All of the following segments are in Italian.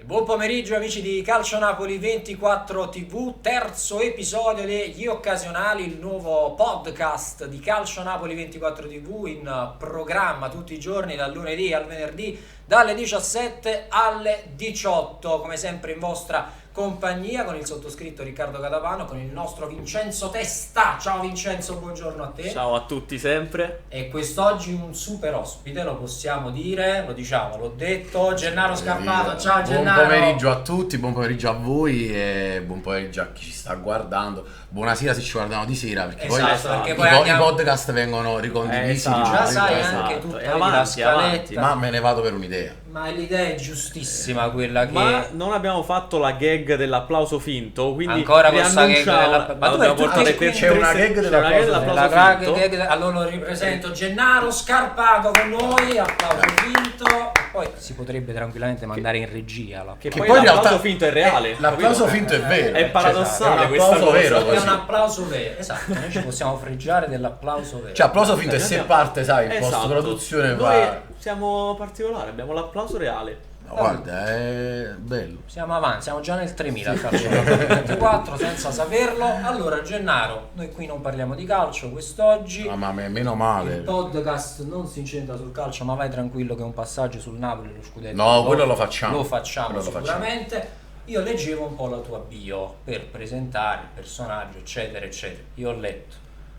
E buon pomeriggio amici di Calcio Napoli 24 TV, terzo episodio degli Occasionali, il nuovo podcast di Calcio Napoli 24 TV in programma tutti i giorni dal lunedì al venerdì dalle 17 alle 18, come sempre in vostra compagnia con il sottoscritto Riccardo Catapano, con il nostro Vincenzo Testa. Ciao Vincenzo, buongiorno a te. Ciao a tutti sempre. E quest'oggi un super ospite, lo possiamo dire, lo diciamo, l'ho detto, Gennaro Scarpato. Ciao Gennaro. Buon pomeriggio a tutti, buon pomeriggio a voi e buon pomeriggio a chi ci sta guardando. Buonasera se ci guardano di sera, perché perché poi poi i podcast vengono ricondivisi. Già sai esatto. anche tutta la avanti, scaletta. Ma me ne vado per un'idea. Ma l'idea è giustissima quella che... Ma non abbiamo fatto la gag dell'applauso finto, quindi ancora questa gag riannunciamo. della... C'è una gag dell'applauso finto. Allora lo ripresento, Gennaro Scarpato con noi, applauso finto. E poi si potrebbe tranquillamente mandare in regia Che Che poi poi in l'applauso realtà finto è reale. L'applauso capito? finto è vero. È paradossale Cioè, questa è un applauso cosa. vero è così. un applauso vero, esatto, noi ci possiamo fregiare dell'applauso vero. Cioè applauso finto e se parte, sai, in Esatto. post-produzione Noi va... siamo particolari, abbiamo l'applauso reale. No, guarda, è bello. Siamo avanti, siamo già nel 3000 al calcio 24 senza saperlo. Allora Gennaro, noi qui non parliamo di calcio quest'oggi. Ma meno Il male. podcast non si incentra sul calcio, ma vai tranquillo che un passaggio sul Napoli, lo scudetto. No, quello lo facciamo. Lo facciamo Quello lo sicuramente. Io leggevo un po' la tua bio per presentare il personaggio, eccetera, eccetera. Io ho letto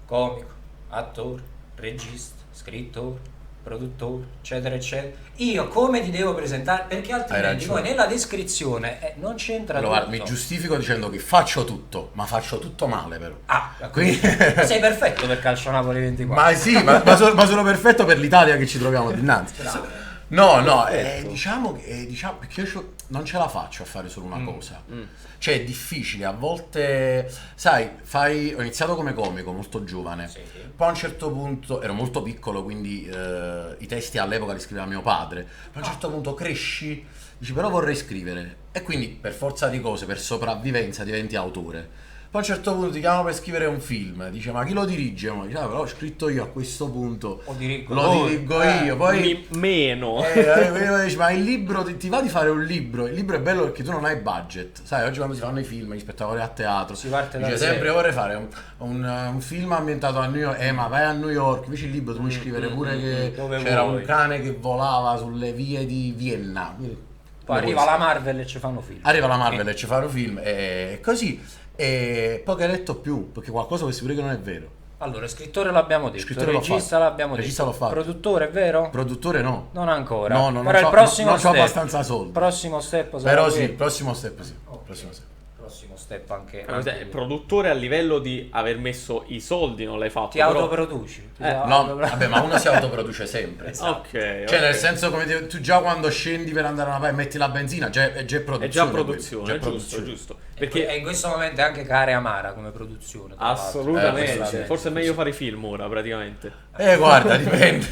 comico, attore, regista, scrittore, produttore, eccetera, eccetera. Io come ti devo presentare? Perché altrimenti poi nella descrizione non c'entra Allora, tutto. mi giustifico dicendo che faccio tutto, ma faccio tutto male però. Ah, Quindi... sei perfetto per Calcio Napoli 24. Ma sì, ma sono perfetto per l'Italia che ci troviamo dinanzi. Bravo. No, diciamo perché io non ce la faccio a fare solo una cosa. Cioè è difficile, a volte, sai, ho iniziato come comico molto giovane, Sì. poi a un certo punto, ero molto piccolo, quindi i testi all'epoca li scriveva mio padre, poi a un certo punto cresci, dici però vorrei scrivere, e quindi per forza di cose, per sopravvivenza diventi autore. Poi a un certo punto ti chiamano per scrivere un film, dice ma chi lo dirige? Dice, però ho scritto io a questo punto, Lo dirigo io, poi... Meno. Dici, ma il libro ti va di fare un libro? Il libro è bello perché tu non hai budget, sai, oggi quando si fanno i film, gli spettacoli a teatro, Si parte da dice zero. sempre vorrei fare un film ambientato a New York, ma vai a New York, invece il libro tu puoi scrivere pure che dove c'era vuoi. un cane che volava sulle vie di Vienna. Poi arriva la Marvel e ci fanno film. Arriva la Marvel e ci fanno film e così, e poi che hai detto più, perché qualcosa vuoi pure che non è vero. Allora, scrittore l'abbiamo detto, Scrittore l'ho regista fatto. l'abbiamo Regista detto, l'ho fatto. produttore è vero? Produttore no. Non ancora. No, non però il c'ho- prossimo non c'ho step. abbastanza soldi. Prossimo step sarà Però sì, quello. il prossimo step sì. Ok. Prossimo step. Prossimo step anche. Produttore a livello di aver messo i soldi non l'hai fatto. Ti però... autoproduci. No, vabbè, ma uno si autoproduce sempre. Ok. Cioè, nel senso, come tu già quando scendi per andare a una parte e metti la benzina, è già produzione. È già produzione, quello, è giusto, giusto. Perché Perché in questo momento è anche care amara come produzione. tra l'altro. assolutamente, questo sì, forse è meglio fare i film ora praticamente. Guarda, dipende.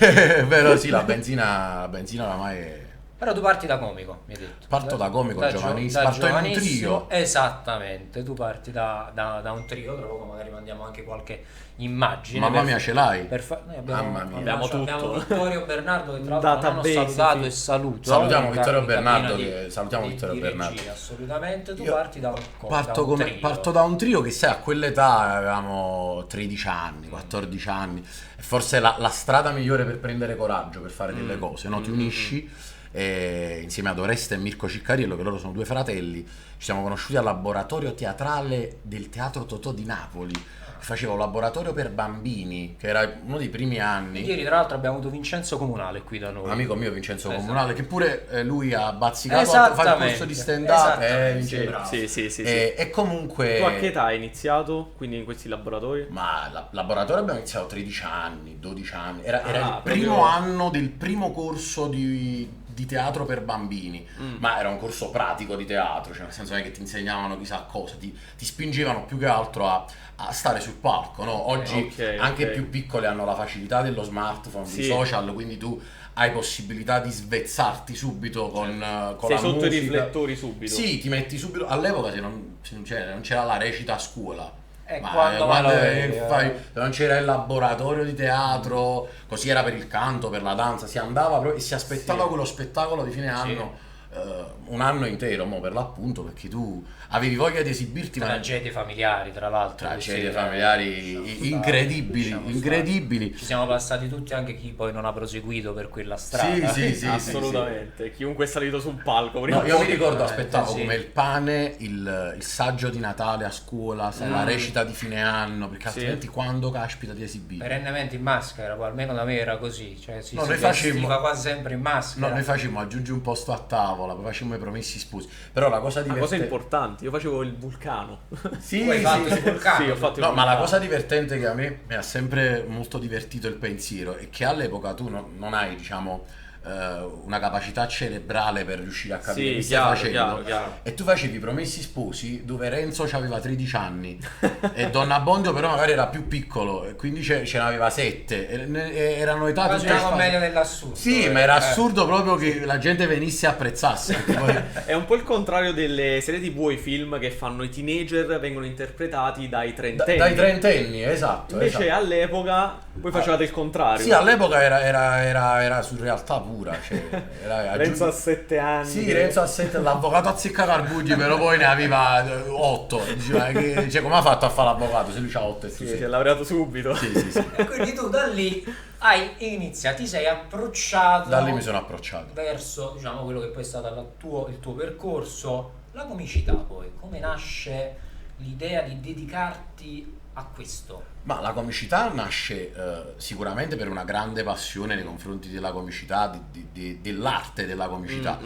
Però sì, la benzina oramai è... Però tu parti da comico, mi hai detto. Parto da comico, giovanissimo, da parto in un giovanissimo, trio. Esattamente, tu parti da un trio, tra poco magari mandiamo anche qualche immagine. Mamma mia, ce l'hai? Noi abbiamo, Mamma mia. Abbiamo tutto. Abbiamo Vittorio Bernardo che tra l'altro non hanno Database, salutato sì. e saluto. Salutiamo in Vittorio cabina Bernardo, di- che- salutiamo di- Vittorio di Bernardo. regia, assolutamente, tu Io parti da un trio. Parto da un trio che sai, a quell'età avevamo 13 anni, 14 anni, e forse la strada migliore per prendere coraggio, per fare delle cose, no? Ti unisci insieme ad Oreste e Mirko Ciccariello, che loro sono due fratelli, ci siamo conosciuti al laboratorio teatrale del Teatro Totò di Napoli, che faceva un laboratorio per bambini, che era uno dei primi anni. Ieri tra l'altro abbiamo avuto Vincenzo Comunale qui da noi. Un amico mio Vincenzo Esatto. Comunale, che pure lui ha bazzicato a fare il corso di stand-up. Esattamente, Vincenzo. bravo. Sì. E comunque... Tu a che età hai iniziato? Quindi in questi laboratori? Ma laboratorio abbiamo iniziato 13 anni, 12 anni. Era il proprio- primo anno del primo corso di teatro per bambini, ma era un corso pratico di teatro, cioè nel senso non è che ti insegnavano chissà cosa, ti spingevano più che altro a stare sul palco, no? Oggi anche ok. più piccoli hanno la facilità dello smartphone, Sì. dei social, quindi tu hai possibilità di svezzarti subito con la Sei sotto i musica. riflettori subito. Sì, ti metti subito. All'epoca se non c'era la recita a scuola. Ma quando non c'era il laboratorio di teatro, così era per il canto, per la danza, si andava proprio e si aspettava quello spettacolo di fine anno un anno intero, mo, per l'appunto, perché tu avevi voglia di esibirti, ma Tragedie familiari, tra l'altro. tragedie sì, familiari incredibili, lasciamo incredibili. stare. Ci siamo passati tutti, anche chi poi non ha proseguito per quella strada. Sì, Assolutamente. Chiunque è salito sul palco prima No, o io mi poi- ricordo, aspettavo sì. come il pane, il saggio di Natale a scuola, sai, la recita di fine anno, perché Sì. altrimenti quando caspita di esibire? Perennemente in maschera, poi almeno da me era così, cioè No, si noi facemmo- vestiva quasi sempre in maschera. No, noi facciamo aggiungi un posto a tavola, poi facciamo i promessi sposi. Però la cosa Una cosa divertente... importante, io facevo il vulcano. Sì, Tu hai fatto il vulcano? Sì, ho fatto il No, ma la vulcano. cosa divertente che a me mi ha sempre molto divertito il pensiero è che all'epoca tu non hai, diciamo, una capacità cerebrale per riuscire a capire Sì, che stai chiaro, facendo. chiaro. E tu facevi i Promessi Sposi dove Renzo aveva 13 anni e Don Abbondio però magari era più piccolo e quindi ce ne aveva 7. Erano età Quasi tutte una sfase- commedia dell'assurdo. Sì, ma era assurdo proprio che la gente venisse e apprezzasse. perché poi- È un po' il contrario delle serie TV o i film che fanno i teenager, vengono interpretati dai trentenni. dai trentenni, esatto. Invece esatto. all'epoca voi facevate il contrario. Sì, all'epoca era su realtà pura. Cioè, Renzo a 7 anni. Sì, Renzo a 7, l'avvocato azzeccagarbugli, però poi ne aveva 8. Cioè, come ha fatto a fare l'avvocato se lui c'ha 8 e tu Sì, sei? si è laureato subito. Sì. E quindi tu da lì hai iniziato, ti sei approcciato Da lì mi sono approcciato. verso, diciamo, quello che poi è stato il tuo percorso, la comicità poi. Come nasce l'idea di dedicarti a questo? Ma la comicità nasce sicuramente per una grande passione nei confronti della comicità, dell'arte della comicità.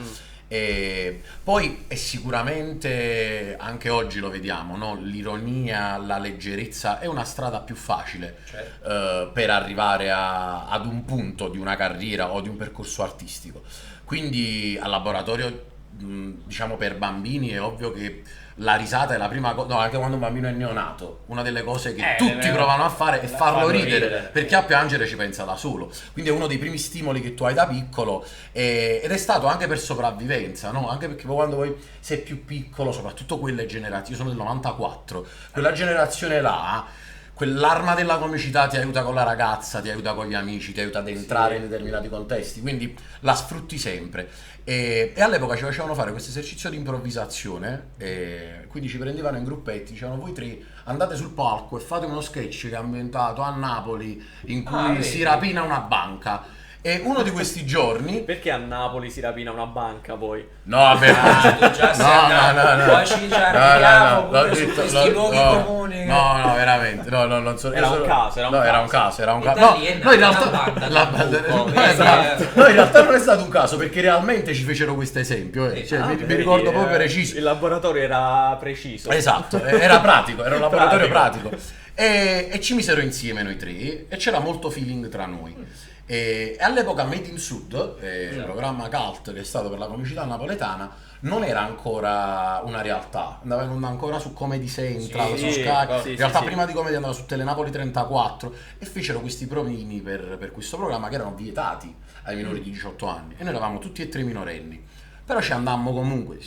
E poi è sicuramente, anche oggi lo vediamo, no? L'ironia, la leggerezza è una strada più facile Certo. per arrivare ad un punto di una carriera o di un percorso artistico. Quindi al laboratorio, diciamo, per bambini è ovvio che la risata è la prima cosa, no, anche quando un bambino è neonato, una delle cose che tutti provano a fare è farlo ridere, perché a piangere ci pensa da solo. Quindi è uno dei primi stimoli che tu hai da piccolo ed è stato anche per sopravvivenza, no? Anche perché poi quando poi sei più piccolo, soprattutto quelle generazioni, io sono del 94, quella generazione là, quell'arma della comicità ti aiuta con la ragazza, ti aiuta con gli amici, ti aiuta ad entrare in determinati contesti, quindi la sfrutti sempre. E all'epoca ci facevano fare questo esercizio di improvvisazione, e quindi ci prendevano in gruppetti, dicevano voi tre andate sul palco e fate uno sketch che è ambientato a Napoli in cui vedi. si rapina una banca. E uno di questi giorni... Perché a Napoli si rapina una banca poi? No, vabbè, Tu già sei andato. Poi ci arriviamo pure su questi luoghi comuni. No, veramente. No, non so. Era un caso, era un caso. Era un E caso. da No, lì è no, in nata realtà la banda del buco, vedi? esatto. No, in realtà non è stato un caso perché realmente ci fecero questo esempio. Cioè, mi Vedi, ricordo proprio preciso. Il laboratorio era preciso. Esatto, era pratico, era un laboratorio pratico. E ci misero insieme noi tre e c'era molto feeling tra noi. E all'epoca Made in Sud, il programma cult che è stato per la comicità napoletana, non era ancora una realtà, andava in onda ancora su Comedy Central, Sì, su Sky, sì, in realtà sì. prima di Comedy andava su Telenapoli 34 e fecero questi provini per questo programma che erano vietati ai minori di 18 anni e noi eravamo tutti e tre minorenni, però ci andammo comunque,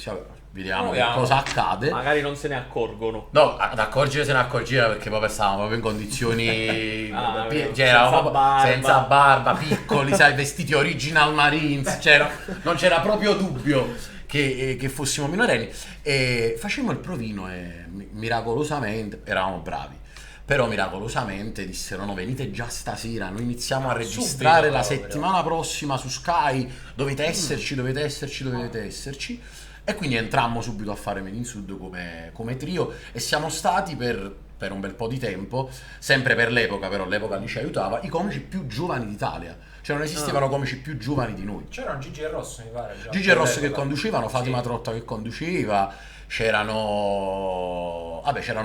vediamo che cosa accade. Magari non se ne accorgono. No, ad accorgere se ne accorgeva perché proprio stavamo proprio in condizioni cioè, eravamo senza proprio barba. senza barba, piccoli, sai, vestiti original Marines, non c'era proprio dubbio che fossimo minorenni e facemmo il provino e miracolosamente eravamo bravi. Però miracolosamente dissero no, venite già stasera, noi iniziamo a registrare Subito, la proprio. settimana prossima su Sky, dovete esserci. E quindi entrammo subito a fare Men in Sud come trio e siamo stati per un bel po' di tempo, sempre per l'epoca, però l'epoca lì ci aiutava, i comici più giovani d'Italia. Cioè non esistevano comici più giovani di noi. C'era Gigi e Rosso, mi pare. Già. Gigi e Rosso che conducevano, Fatima Sì. Trotta che conduceva, c'erano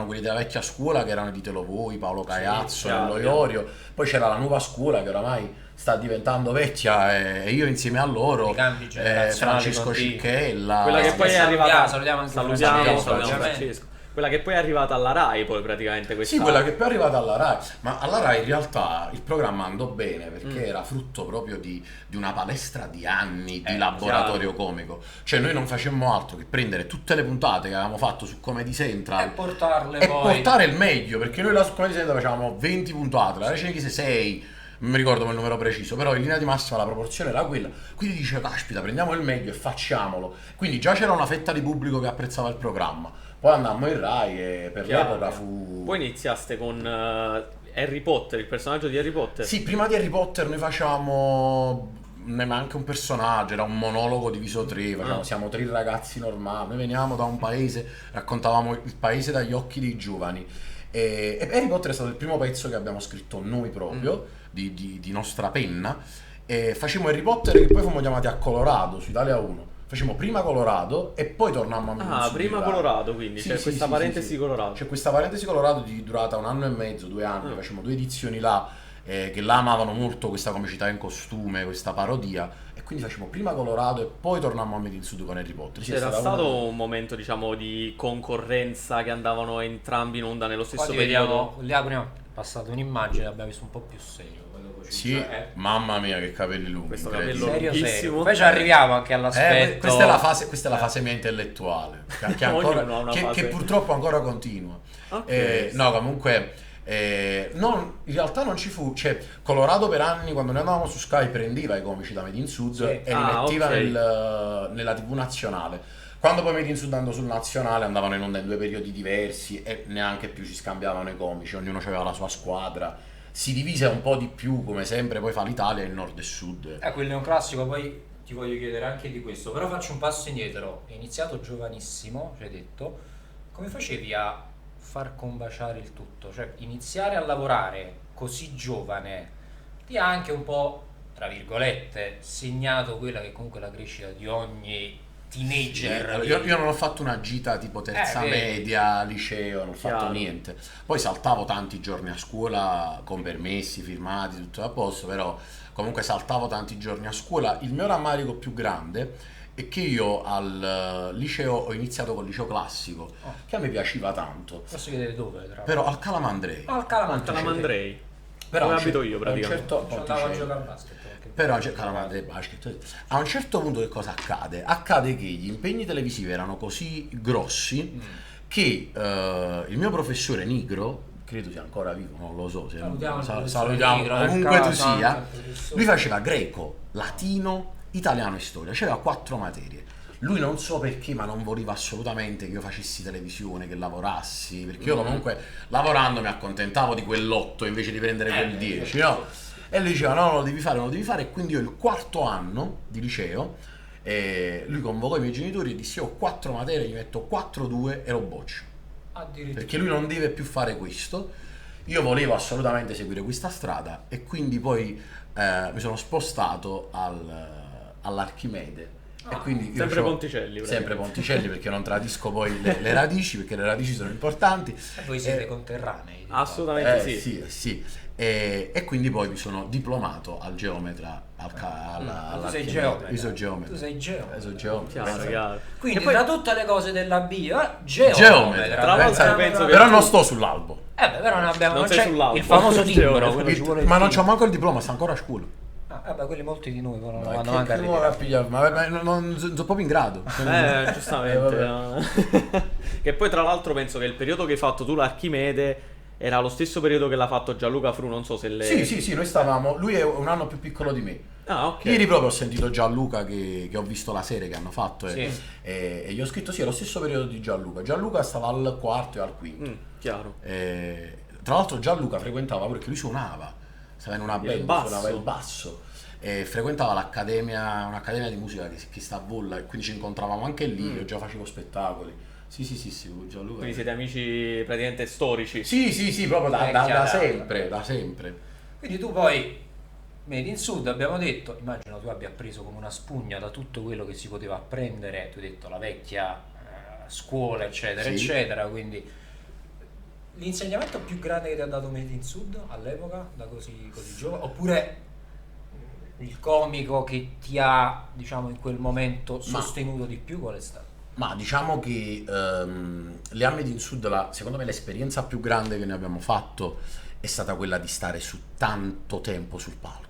quelli della vecchia scuola che erano di Te lo voi, Paolo Caiazzo, chiaro, Nello Iorio, poi c'era la nuova scuola che oramai sta diventando vecchia e io insieme a loro, I cambi generazionali Francesco continui. Cicchella, Quella che poi è arrivata. Salutiamo anche Salutiamo Francesco, Francesco. Quella che poi è arrivata alla Rai, poi praticamente questa. Sì, quella che poi è arrivata alla Rai, ma alla Rai in realtà il programma andò bene perché era frutto proprio di una palestra di anni di laboratorio comico. Cioè noi non facemmo altro che prendere tutte le puntate che avevamo fatto su Comedy Central E portarle e poi. portare il meglio, perché noi là su Comedy Central facevamo 20 puntate, la Recene Chiese 6, non mi ricordo il numero preciso, però in linea di massima la proporzione era quella, quindi dice caspita prendiamo il meglio e facciamolo, quindi già c'era una fetta di pubblico che apprezzava il programma, poi andammo in Rai e per l'epoca fu... Poi iniziaste con Harry Potter, il personaggio di Harry Potter. Sì, prima di Harry Potter noi facevamo neanche un personaggio, era un monologo diviso tre, siamo tre ragazzi normali, noi venivamo da un paese, raccontavamo il paese dagli occhi dei giovani e Harry Potter è stato il primo pezzo che abbiamo scritto noi proprio, di nostra penna, e facevamo Harry Potter che poi fummo chiamati a Colorado su Italia 1. Facciamo prima Colorado e poi tornammo a Made prima Colorado, quindi c'è questa parentesi Colorado. C'è questa parentesi Colorado di durata 1 anno e mezzo, 2 anni, facciamo 2 edizioni là, che là amavano molto questa comicità in costume, questa parodia, e quindi facciamo prima Colorado e poi tornammo a Made in Sud con Harry Potter. Sì, c'era stato un momento, diciamo, di concorrenza che andavano entrambi in onda nello stesso periodo? Lì prima è passata un'immagine, abbiamo visto un po' più serio. Sì, mamma mia che capelli lunghi, questo capello lunghissimo. Poi ci arriviamo anche all'aspetto. Questa è la fase mia intellettuale, che purtroppo ancora continua. No, comunque in realtà non ci fu, cioè Colorado per anni quando noi andavamo su Sky prendeva i comici da Made in Sud e li metteva nella TV nazionale. Quando poi Made in Sud andò sul nazionale andavano in onda in 2 periodi diversi e neanche più si scambiavano i comici, ognuno aveva la sua squadra. Si divise un po' di più, come sempre, poi fa l'Italia il nord e sud. Quello è un classico, poi ti voglio chiedere anche di questo, però faccio un passo indietro. Hai iniziato giovanissimo, ci hai detto, come facevi a far combaciare il tutto? Cioè, iniziare a lavorare così giovane ti ha anche un po', tra virgolette, segnato quella che comunque è la crescita di ogni teenager. Io non ho fatto una gita tipo terza media, liceo, non ho fatto niente. Poi saltavo tanti giorni a scuola con permessi, firmati, tutto a posto, però comunque saltavo tanti giorni a scuola. Il mio rammarico più grande è che io al liceo ho iniziato col liceo classico, che a me piaceva tanto. Posso chiedere dove? Però al Calamandrei. Al Calamandrei. Però dove abito io praticamente. Andavo a giocare a basket. Però a un certo punto che cosa accade? Accade che gli impegni televisivi erano così grossi che il mio professore Nigro, credo sia ancora vivo, non lo so, salutiamo comunque tu sia, lui faceva greco, latino, italiano e storia, c'era 4 materie. Lui non so perché, ma non voleva assolutamente che io facessi televisione, che lavorassi, perché io comunque lavorando mi accontentavo di quell'8 invece di prendere quel 10, no? E lui diceva no, lo devi fare, e quindi io il 4º anno di liceo, lui convocò i miei genitori e disse io ho 4 materie, gli metto 4-2 e lo boccio. Perché lui non deve più fare questo. Io volevo assolutamente seguire questa strada e quindi poi mi sono spostato all'Archimede. E quindi sempre Ponticelli. Sempre Ponticelli perché non tradisco poi le radici, perché le radici sono importanti. E voi siete conterranei. Assolutamente sì. Sì. E quindi poi mi sono diplomato al geometra tu sei geometra. Io sono geometra. Tu sei geometra. Sono geometra. Chiaro. Quindi poi, da tutte le cose della bio, geometra. Tra l'altro penso che però non sto sull'albo. Però non abbiamo non c'è sull'albo. il famoso timbro, ma non c'ho manco il diploma, sta ancora a scuola. Quelli molti di noi non No, vanno manco a pigliare, ma non sono proprio in grado. Giustamente. Che poi tra l'altro penso che il periodo che hai fatto tu l'Archimede era lo stesso periodo che l'ha fatto Gianluca Fru, non so se Sì, noi stavamo, lui è un anno più piccolo di me. Ok. Ieri proprio ho sentito Gianluca che ho visto la serie che hanno fatto e gli ho scritto sì, è lo stesso periodo di Gianluca. Gianluca stava al 4º e al 5º. Chiaro. Tra l'altro Gianluca frequentava, perché lui suonava, stava in una band, suonava il basso. E frequentava un'accademia di musica che sta a Bolla e quindi ci incontravamo anche lì, io già facevo spettacoli. Sì, Gianluca. Quindi siete amici praticamente storici. Sì, proprio da sempre. Quindi tu poi, Made in Sud, abbiamo detto, immagino tu abbia preso come una spugna da tutto quello che si poteva apprendere, tu hai detto la vecchia scuola, eccetera, quindi l'insegnamento più grande che ti ha dato Made in Sud all'epoca, da così giovane, oppure il comico che ti ha, diciamo, in quel momento sostenuto di più, qual è stato? Ma diciamo che le Made in Sud, secondo me l'esperienza più grande che ne abbiamo fatto è stata quella di stare su tanto tempo sul palco.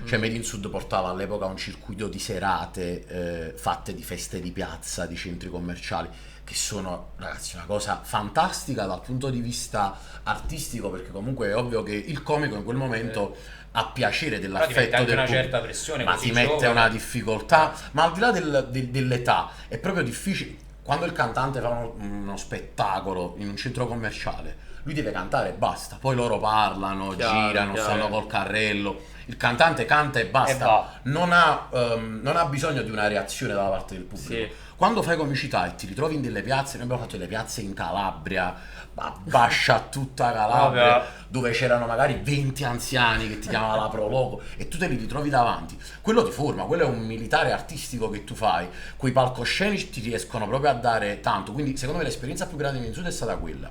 Cioè Made in Sud portava all'epoca un circuito di serate fatte di feste di piazza, di centri commerciali, che sono, ragazzi, una cosa fantastica dal punto di vista artistico, perché comunque è ovvio che il comico in quel momento ha piacere Però ti dell'affetto mette anche del una pubblico, certa pressione, ma così ti mette giovane. una difficoltà, ma al di là dell'età è proprio difficile. Quando il cantante fa uno spettacolo in un centro commerciale, lui deve cantare e basta, poi loro parlano, Chiaro, girano, chiaro. stanno col carrello, il cantante canta e E basta, va. non ha bisogno di una reazione da parte del pubblico. Sì. Quando fai comicità e ti ritrovi in delle piazze, noi abbiamo fatto delle piazze in Calabria, a Bascia tutta Calabria, Vabbè. dove c'erano magari 20 anziani che ti chiamava la Proloco e tu te li ritrovi davanti. Quello ti forma, quello è un militare artistico che tu fai. Quei palcoscenici ti riescono proprio a dare tanto. Quindi secondo me l'esperienza più grande di Minsuda è stata quella.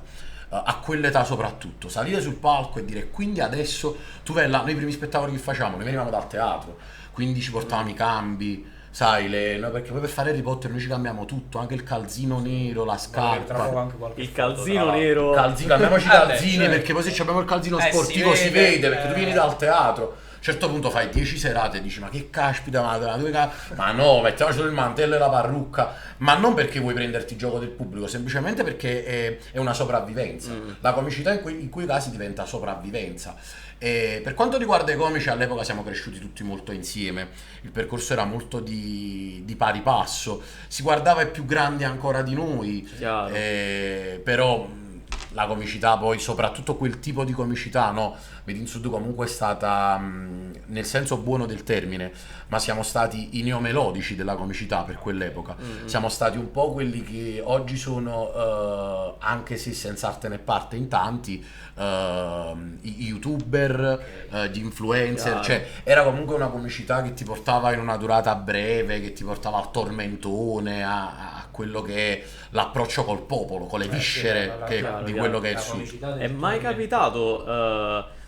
A quell'età soprattutto, salire sul palco e dire quindi adesso tu vai là, noi i primi spettacoli che facciamo, noi venivamo dal teatro, quindi ci portavamo i cambi, sai, no, perché poi per fare Harry Potter noi ci cambiamo tutto, anche il calzino nero, la Tra poco scarpa. anche qualche Il foto, tra calzino l'altro. nero. Cambiamoci i Vabbè, calzini, cioè- perché poi se abbiamo il calzino si sportivo si vede, vede, perché tu vieni dal teatro. A un certo punto fai 10 serate e dici ma che caspita, ma no, mettiamoci il mantello e la parrucca, ma non perché vuoi prenderti gioco del pubblico, semplicemente perché è una sopravvivenza. La comicità in quei casi diventa sopravvivenza. E per quanto riguarda i comici, all'epoca siamo cresciuti tutti molto insieme, il percorso era molto di pari passo, si guardava i più grandi ancora di noi, Chiaro. però la comicità poi, soprattutto quel tipo di comicità, no? Made in Sud comunque è stata, nel senso buono del termine, ma siamo stati i neomelodici della comicità per quell'epoca. Siamo stati un po' quelli che oggi sono, anche se senza arte né parte in tanti, i youtuber, gli influencer, Chiaro. cioè era comunque una comicità che ti portava in una durata breve, che ti portava al tormentone, a quello che è l'approccio col popolo, con le viscere chiaro, di chiaro. quello che è il La suo. comicità del È mai tuo capitato,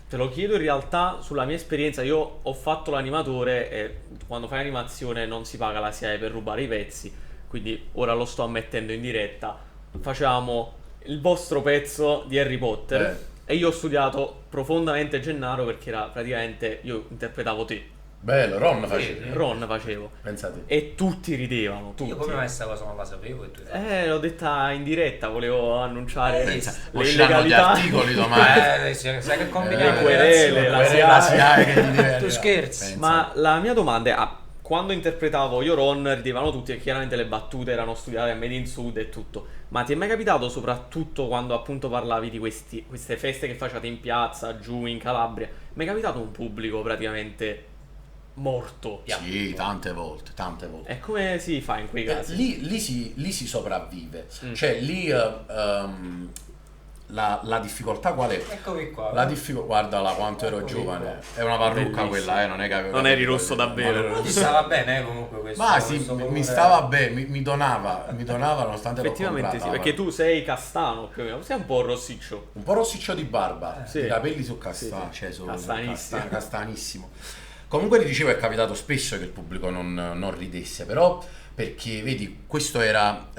te lo chiedo in realtà sulla mia esperienza, io ho fatto l'animatore e quando fai animazione non si paga la SIAE per rubare i pezzi, quindi ora lo sto ammettendo in diretta, facevamo il vostro pezzo di Harry Potter e io ho studiato profondamente Gennaro perché era praticamente, io interpretavo te, Bello, Ron facevi. Ron facevo, Pensate. e tutti ridevano, tutti. Io come mai questa cosa non la sapevo e tu L'ho detta in diretta, volevo annunciare Pensa, le usciranno gli illegalità. articoli domani. sai che Le combiniamo querele, la la SIAE. SIAE che gli deve Tu arrivare. scherzi. Pensa. Ma la mia domanda è, quando interpretavo io Ron ridevano tutti e chiaramente le battute erano studiate a Made in Sud e tutto, ma ti è mai capitato, soprattutto quando appunto parlavi di queste feste che facevate in piazza, giù in Calabria, mi è capitato un pubblico praticamente morto? Sì, tante volte. E come si fa in quei casi? Lì si sopravvive. Cioè lì la difficoltà qual è? Eccomi qua. Guardala quanto ero giovane. È una parrucca Bellissimo. quella, non è che avevo Non capito eri rosso quello. davvero. Non ero Ti rosso. stava bene comunque questo. Ma sì, questo mi colore. stava bene, mi donava nonostante l'ho Effettivamente sì, comprata, perché tu sei castano più o meno, sei un po' rossiccio. un po' rossiccio di barba, Sì. i capelli su castano, Sì, sì. cioè sono Castanissimo. castanissimo. Comunque ti dicevo, è capitato spesso che il pubblico non ridesse, però perché vedi, questo era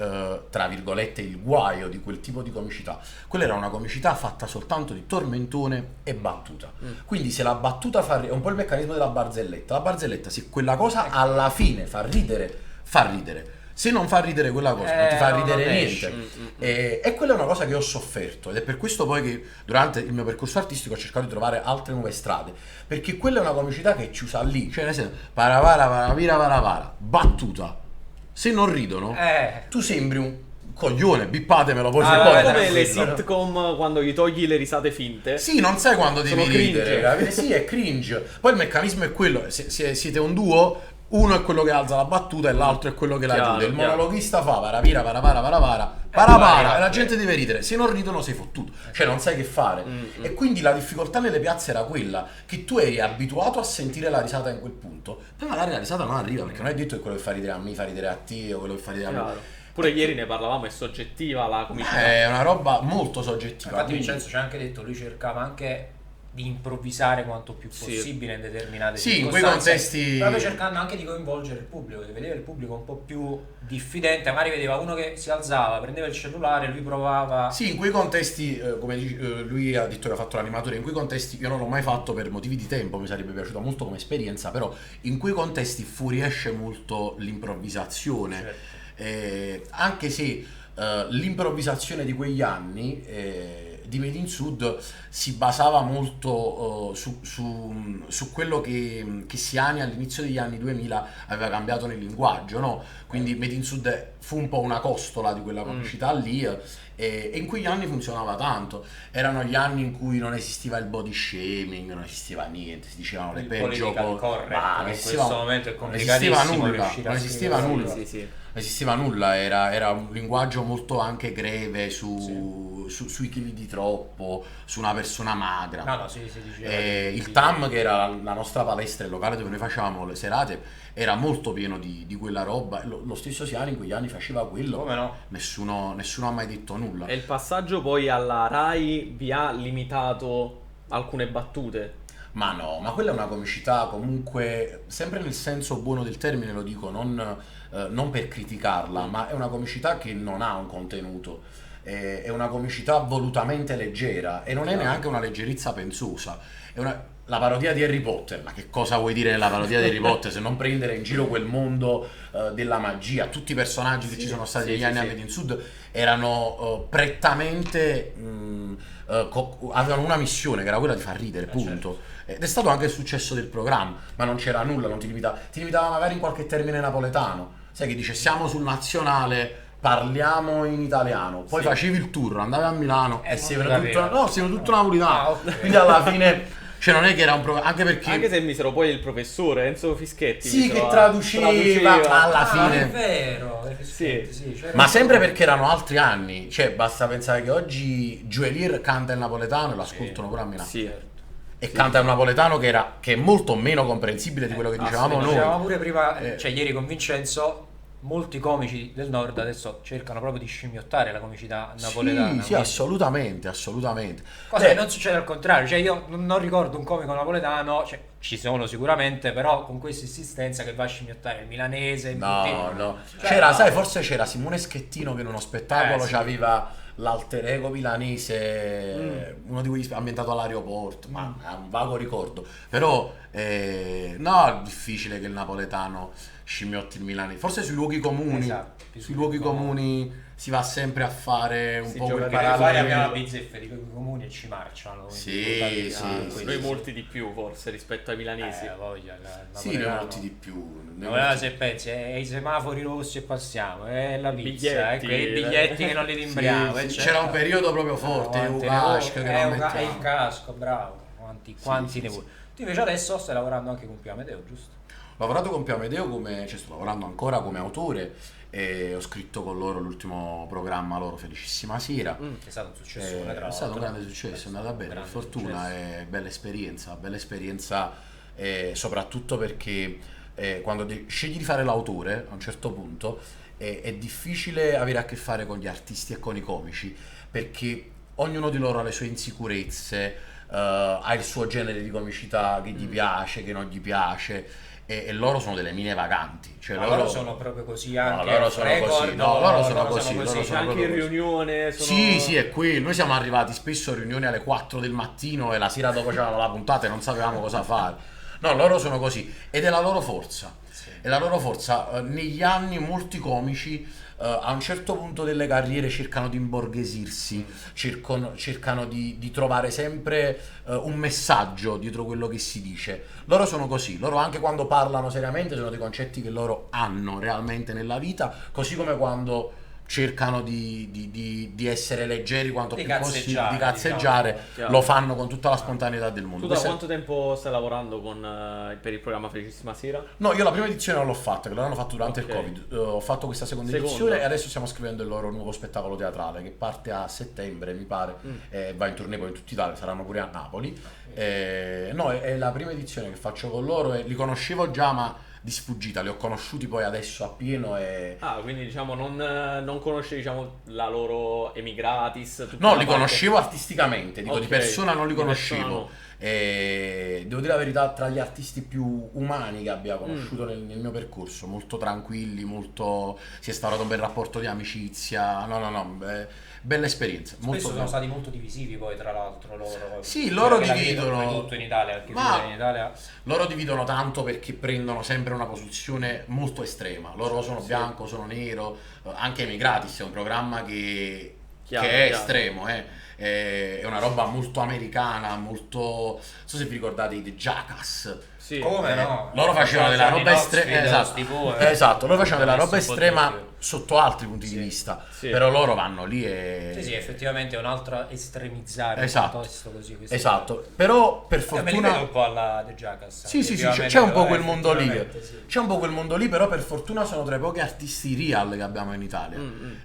tra virgolette il guaio di quel tipo di comicità. Quella era una comicità fatta soltanto di tormentone e battuta. Quindi se la battuta è un po' il meccanismo della barzelletta. La barzelletta, se quella cosa alla fine fa ridere, fa ridere. Se non fa ridere quella cosa, non ti fa no, ridere non niente. esce. E quella è una cosa che ho sofferto ed è per questo poi che durante il mio percorso artistico ho cercato di trovare altre nuove strade, perché quella è una comicità che ci usa lì, cioè nel senso paravara, paravira, paravara, battuta. Se non ridono, tu sembri un coglione, bippatemelo poi Ah, se vabbè, poi. Come le tranquillo. sitcom quando gli togli le risate finte. Sì, non sai quando devi Sono cringe. ridere, capite? Sì, è cringe. Poi il meccanismo è quello, se siete un duo, uno è quello che alza la battuta e l'altro è quello che la Chiaro, chiude. Il chiaro. monologhista fa paravira, paravara, paravara, parapara, e la gente deve ridere. Se non ridono sei fottuto, cioè non sai che fare. E quindi la difficoltà nelle piazze era quella, che tu eri abituato a sentire la risata in quel punto, poi magari la risata non arriva, perché non è detto che quello che fa ridere a me fa ridere a te o quello che fa ridere a me. Chiaro. Pure ieri ne parlavamo, è soggettiva la comicità. È una roba molto soggettiva. Infatti quindi- Vincenzo ci ha anche detto, lui cercava anche di improvvisare quanto più Sì. possibile in determinate Sì, in quei circostanze, contesti- proprio cercando anche di coinvolgere il pubblico, di vedere il pubblico un po' più diffidente, magari vedeva uno che si alzava, prendeva il cellulare, lui provava. Sì, in quei contesti, come lui ha detto che ha fatto l'animatore, in quei contesti io non l'ho mai fatto per motivi di tempo, mi sarebbe piaciuta molto come esperienza, però in quei contesti fuoriesce molto l'improvvisazione, Certo. anche se l'improvvisazione di quegli anni di Made in Sud si basava molto su quello che Siani all'inizio degli anni 2000 aveva cambiato nel linguaggio, no? Quindi Made in Sud fu un po' una costola di quella comicità lì, e in quegli anni funzionava tanto. Erano gli anni in cui non esisteva il body shaming, non esisteva niente, si dicevano le peggio cose, in questo momento è complicatissimo riuscire non a esisteva scrivere, nulla. Sì, sì. Non esisteva nulla, era un linguaggio molto anche greve sui chili di troppo, su una persona magra. No, si diceva. Il TAM, che era la nostra palestra, il locale dove noi facevamo le serate, era molto pieno di quella roba. Lo stesso Siani in quegli anni faceva quello. Come no? Nessuno ha mai detto nulla. E il passaggio poi alla Rai vi ha limitato alcune battute? Ma no, ma quella è una comicità comunque, sempre nel senso buono del termine lo dico, non per criticarla, ma è una comicità che non ha un contenuto, è una comicità volutamente leggera e non è neanche una leggerezza pensosa. La parodia di Harry Potter, ma che cosa vuoi dire nella parodia di Harry Potter se non prendere in giro quel mondo della magia? Tutti i personaggi che ci sono stati negli anni a Made in Sud erano prettamente avevano una missione che era quella di far ridere, punto. Ed è stato anche il successo del programma, ma non c'era nulla, non ti limitava magari in qualche termine napoletano. Sai che dice siamo sul nazionale, parliamo in italiano, poi facevi il tour, andavi a Milano e sei tutto napolitano. Okay. Quindi alla fine, cioè non è che era un programma, anche perché Anche se misero poi il professore Enzo Fischetti. sì, che traduceva, ma alla fine è vero, Sì. ma sempre perché erano altri anni, cioè basta pensare che oggi Joelier canta il napoletano e lo ascoltano pure a Milano. Sì. E canta il napoletano che è molto meno comprensibile di quello che dicevamo noi. Dicevamo pure prima, cioè ieri con Vincenzo, molti comici del nord adesso cercano proprio di scimmiottare la comicità napoletana. Sì, assolutamente. Cosa che non succede al contrario, cioè io non ricordo un comico napoletano, cioè ci sono sicuramente, però con questa insistenza che va a scimmiottare il milanese, il No. Cioè, Sai, forse c'era Simone Schettino che in uno spettacolo c'aveva l'alter ego milanese, uno di quelli ambientato all'aeroporto, ma è un vago ricordo. Però no, è difficile che il napoletano scimmiotti il milanese. Forse sui luoghi comuni, si va sempre a fare un po' quel poi abbiamo la bizzeffe di quei comuni e ci marciano. Sì. Noi molti di più forse rispetto ai milanesi. Sì, noi molti di più. Se pensi, i semafori rossi e passiamo, la pizza, Biglietti, quei biglietti che non li timbriamo. Sì, c'era un periodo proprio forte, il casco, bravo. Quanti ne sì. vuoi? Tu invece adesso stai lavorando anche con Pio Amedeo, giusto? Ho lavorato con Pio Amedeo sto lavorando ancora come autore e ho scritto con loro l'ultimo programma loro, Felicissima Sera. È stato un successo, È stato un grande successo, è andata bene, per fortuna, è bella esperienza, soprattutto perché quando scegli di fare l'autore a un certo punto è difficile avere a che fare con gli artisti e con i comici, perché ognuno di loro ha le sue insicurezze, ha il suo genere di comicità che gli piace, che non gli piace, e loro sono delle mine vaganti, cioè loro sono proprio così anche loro sono così, loro sono così. Anche in riunione sì, è quello. Noi siamo arrivati spesso a riunioni alle 4 del mattino e la sera dopo c'avevamo la puntata e non sapevamo cosa fare. No, loro sono così ed è la loro forza. È la loro forza. Negli anni molti comici a un certo punto delle carriere cercano di imborghesirsi, cercano di trovare sempre un messaggio dietro quello che si dice. Loro sono così, loro anche quando parlano seriamente sono dei concetti che loro hanno realmente nella vita, così come quando cercano di essere leggeri quanto più possibile, di cazzeggiare, diciamo. Lo fanno con tutta la spontaneità del mondo. Tu da quanto tempo stai lavorando per il programma Felicissima Sera? No, io la prima edizione non l'ho fatta, che l'hanno fatto durante il Covid. Ho fatto questa seconda edizione e adesso stiamo scrivendo il loro nuovo spettacolo teatrale che parte a settembre, mi pare, e va in tournée poi in tutta Italia, saranno pure a Napoli. No, è la prima edizione che faccio con loro e li conoscevo già, ma di sfuggita, li ho conosciuti poi adesso a pieno e... quindi diciamo non conoscevi la loro emigratis? No, li conoscevo artisticamente, dico, di persona non li conoscevo. No. E devo dire la verità, tra gli artisti più umani che abbia conosciuto nel mio percorso, molto tranquilli, si è instaurato un bel rapporto di amicizia, bella esperienza. Spesso sono stati molto divisivi poi tra l'altro loro. Sì, loro dividono tutto in Italia, perché in Italia loro dividono tanto perché prendono sempre prendere una posizione molto estrema. Loro sono bianco, sono nero, anche Emigratis è un programma che è estremo, è una roba molto americana, molto... non so se vi ricordate i The Jackass. Sì. Come no? Loro facevano della roba estrema, esatto, loro facevano della roba estrema sotto altri punti di vista, però loro vanno lì e... Sì, effettivamente è un altro estremizzare esatto, piuttosto così. Esatto, però per fortuna... Me li vedo un po' alla The Jackass. Sì, c'è un po' quel mondo lì. C'è un po' quel mondo lì, però per fortuna sono tra i pochi artisti real che abbiamo in Italia.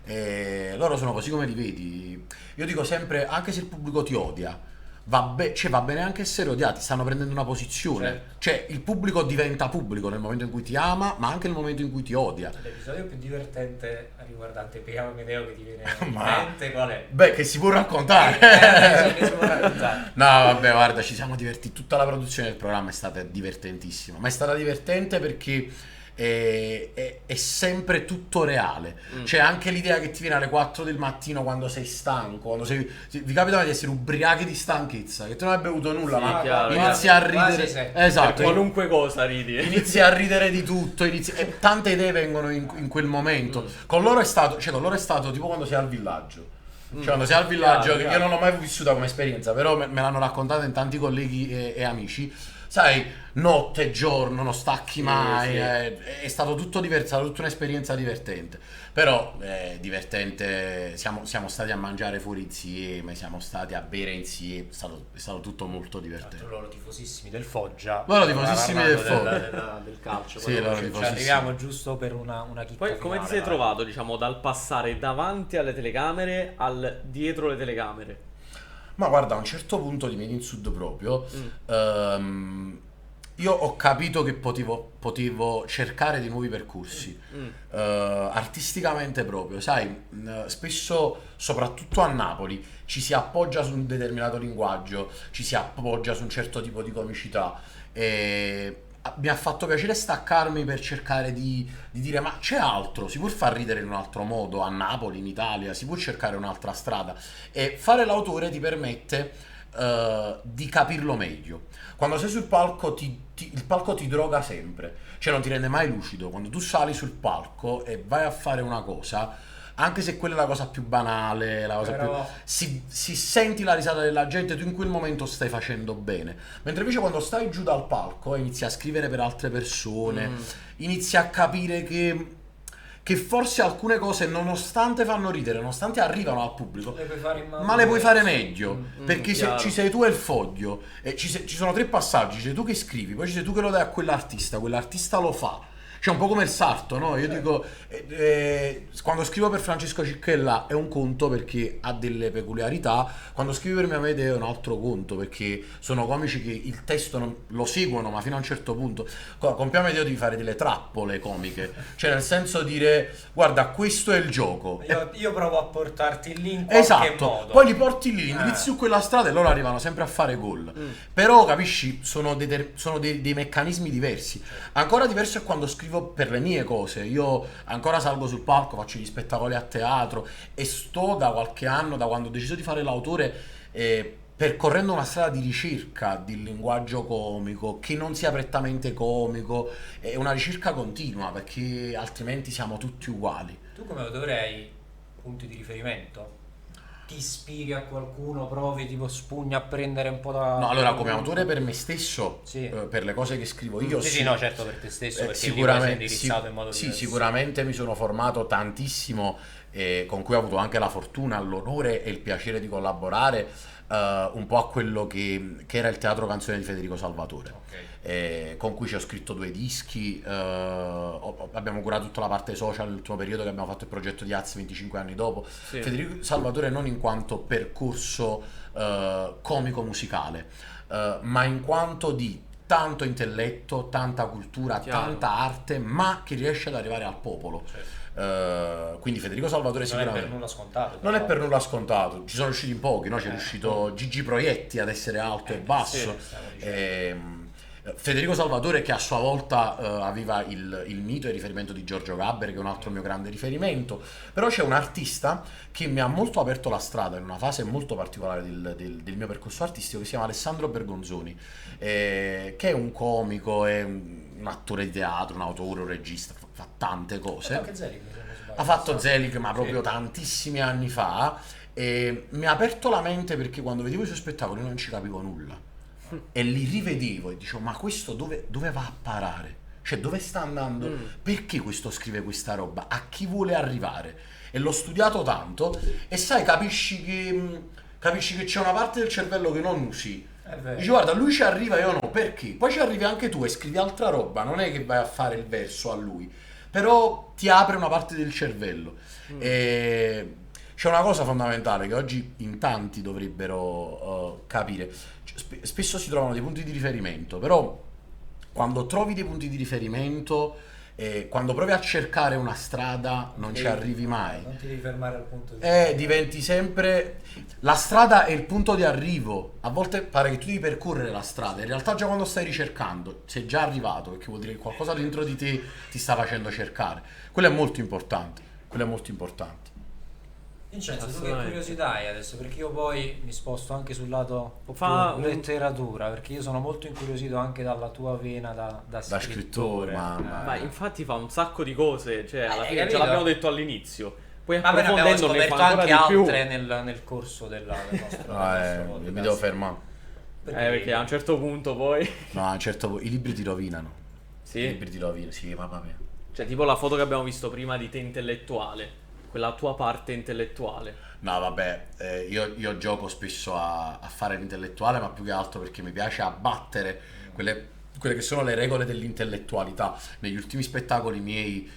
E loro sono così come li vedi. Io dico sempre, anche se il pubblico ti odia, va bene anche essere odiati, stanno prendendo una posizione. Certo. Cioè, il pubblico diventa pubblico nel momento in cui ti ama, ma anche nel momento in cui ti odia. L'episodio più divertente riguardante Priamo Medeo che ti viene in mente qual è? Beh, che si può raccontare. Che si può raccontare. No, vabbè, guarda, ci siamo divertiti. Tutta la produzione del programma è stata divertentissima. Ma è stata divertente perché è sempre tutto reale. C'è anche l'idea che ti viene alle 4 del mattino quando sei stanco, vi capita di essere ubriachi di stanchezza, che tu non hai bevuto nulla, ma inizi a ridere. Esatto, per qualunque cosa ridi. Inizi a ridere di tutto, e tante idee vengono in quel momento. Con loro è stato tipo quando sei al villaggio. Cioè quando sei al villaggio, che io non l'ho mai vissuta come esperienza, però me l'hanno raccontato in tanti colleghi e amici. Sai, notte e giorno, non stacchi mai, è stato tutto diverso, è stata tutta un'esperienza divertente. Però divertente, siamo stati a mangiare fuori insieme, siamo stati a bere insieme, è stato tutto molto divertente. Loro tifosissimi del Foggia. Loro tifosissimi del Foggia. Del calcio. Sì, loro tifosissimi. Arriviamo giusto per una chicca. Poi come ti sei trovato, diciamo, dal passare davanti alle telecamere al dietro le telecamere? Ma guarda, a un certo punto di Made in Sud proprio, io ho capito che potevo cercare dei nuovi percorsi, artisticamente proprio, sai, spesso, soprattutto a Napoli, ci si appoggia su un determinato linguaggio, ci si appoggia su un certo tipo di comicità, e mi ha fatto piacere staccarmi per cercare di dire ma c'è altro, si può far ridere in un altro modo a Napoli, in Italia, si può cercare un'altra strada, e fare l'autore ti permette di capirlo meglio. Quando sei sul palco il palco ti droga sempre, cioè non ti rende mai lucido. Quando tu sali sul palco e vai a fare una cosa, anche se quella è la cosa più banale, si senti la risata della gente, tu in quel momento stai facendo bene. Mentre invece quando stai giù dal palco e inizi a scrivere per altre persone, inizi a capire che forse alcune cose, nonostante fanno ridere, nonostante arrivano al pubblico, ma le puoi fare meglio, perché se ci sei tu e il foglio, e ci sono 3 passaggi: ci sei tu che scrivi, poi ci sei tu che lo dai a quell'artista lo fa. Cioè un po' come il sarto, no? Io dico, quando scrivo per Francesco Cicchella è un conto perché ha delle peculiarità, quando scrivo per Mia Mede è un altro conto perché sono comici che il testo non lo seguono, ma fino a un certo punto. Con Mia Mede devi fare delle trappole comiche, cioè nel senso dire, guarda, questo è il gioco. Io provo a portarti lì in qualche modo. Poi li porti lì, indirizzi su quella strada e loro arrivano sempre a fare gol. Però capisci, sono dei meccanismi diversi. Ancora diverso è quando scrivo per le mie cose. Io ancora salgo sul palco, faccio gli spettacoli a teatro e sto da qualche anno, da quando ho deciso di fare l'autore, percorrendo una strada di ricerca di linguaggio comico che non sia prettamente comico, è una ricerca continua perché altrimenti siamo tutti uguali. Tu come autore hai punti di riferimento? Ti ispiri a qualcuno, provi, tipo spugni a prendere un po' da... No, allora come autore per me stesso, sì. Per le cose che scrivo io, sì, no, certo, per te stesso, perché sicuramente, sei indirizzato in modo diverso. Sì, sicuramente mi sono formato tantissimo, con cui ho avuto anche la fortuna, l'onore e il piacere di collaborare un po' a quello che era il Teatro Canzone di Federico Salvatore, con cui ci ho scritto 2 dischi, abbiamo curato tutta la parte social nell'ultimo periodo, che abbiamo fatto il progetto di Az 25 anni dopo. Sì. Federico Salvatore non in quanto percorso comico musicale, ma in quanto di tanto intelletto, tanta cultura, tanta arte, ma che riesce ad arrivare al popolo. Certo. Quindi Federico Salvatore sicuramente non è per nulla scontato. Non è per nulla scontato, ci sono riusciti in pochi, no? C'è riuscito Gigi Proietti ad essere alto e basso, Federico Salvatore, che a sua volta aveva il mito e il riferimento di Giorgio Gaber, che è un altro mio grande riferimento. Però c'è un artista che mi ha molto aperto la strada in una fase molto particolare del mio percorso artistico, che si chiama Alessandro Bergonzoni, che è un comico, è un attore di teatro, un autore, un regista, fa tante cose. Anche Zelig, se non sbaglio. Ha fatto Zelig, ma proprio tantissimi anni fa, e mi ha aperto la mente, perché quando vedevo i suoi spettacoli non ci capivo nulla. E li rivedevo e dicevo, ma questo dove va a parare? Cioè, dove sta andando? Perché questo scrive questa roba? A chi vuole arrivare? E l'ho studiato tanto, e sai, capisci che c'è una parte del cervello che non usi. È vero. Dici, guarda, lui ci arriva, io no, perché? Poi ci arrivi anche tu e scrivi altra roba, non è che vai a fare il verso a lui, però ti apre una parte del cervello. E c'è una cosa fondamentale che oggi in tanti dovrebbero capire. Spesso si trovano dei punti di riferimento, però quando trovi dei punti di riferimento, quando provi a cercare una strada, non ci arrivi mai. Non ti devi fermare al punto di... Diventi sempre... La strada è il punto di arrivo. A volte pare che tu devi percorrere la strada, in realtà già quando stai ricercando sei già arrivato, perché vuol dire che qualcosa dentro di te ti sta facendo cercare. Quello è molto importante. Quello è molto importante. Vincenzo, tu che curiosità hai adesso? Perché io poi mi sposto anche sul lato un po' più un- letteratura, perché io sono molto incuriosito anche dalla tua vena da scrittore, mamma. Ma infatti fa un sacco di cose, cioè alla hai fine ce capito? l'abbiamo detto all'inizio. Poi Ma ne abbiamo approfondendo ne scoperto fa ancora anche di più. altre nel corso del nostro podcast. Mi devo fermare. Perché a un certo punto poi... No, a un certo punto i libri ti rovinano. I Sì, libri ti rovinano, sì, mamma mia. cioè tipo la foto che abbiamo visto prima di te intellettuale, quella tua parte intellettuale. No, vabbè, io gioco spesso a fare l'intellettuale, ma più che altro perché mi piace abbattere quelle che sono le regole dell'intellettualità. Negli ultimi spettacoli miei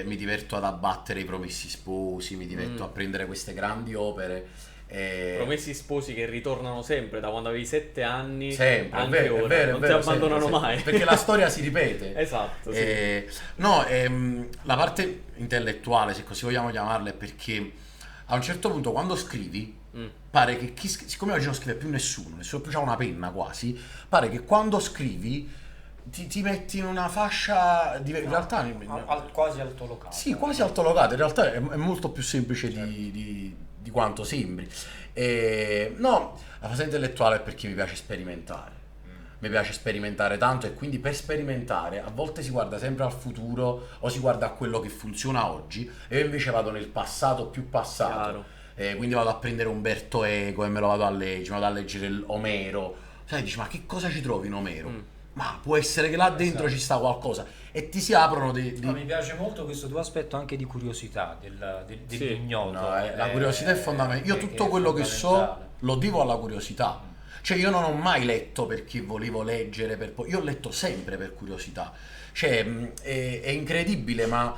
mi diverto ad abbattere i Promessi Sposi, mi diverto a prendere queste grandi opere. Promessi Sposi che ritornano sempre da quando avevi 7 anni, Sempre, anche è ora, vero, non è vero, ti abbandonano sempre, mai. perché la storia si ripete. Esatto, sì. No, la parte intellettuale, se così vogliamo chiamarla, è perché a un certo punto quando scrivi pare che siccome oggi non scrive più nessuno più ha una penna quasi, pare che quando scrivi ti metti in una fascia di in realtà quasi altolocato. sì, quasi altolocato, in realtà è molto più semplice di quanto sembri. No, la fase intellettuale è perché mi piace sperimentare. Mi piace sperimentare tanto, e quindi per sperimentare a volte si guarda sempre al futuro o si guarda a quello che funziona oggi, e io invece vado nel passato più passato. Chiaro. Quindi vado a prendere Umberto Eco e me lo vado a leggere, vado a leggere Omero. Sai, dici, ma che cosa ci trovi in Omero? Ma può essere che là dentro ci sta qualcosa, e ti si aprono No, mi piace molto questo tuo aspetto anche di curiosità dell'ignoto. No, la curiosità è fondamentale. Io tutto è quello che so fondamentale. lo devo alla curiosità. Cioè, io non ho mai letto perché volevo leggere, io ho letto sempre per curiosità. Cioè, è incredibile, ma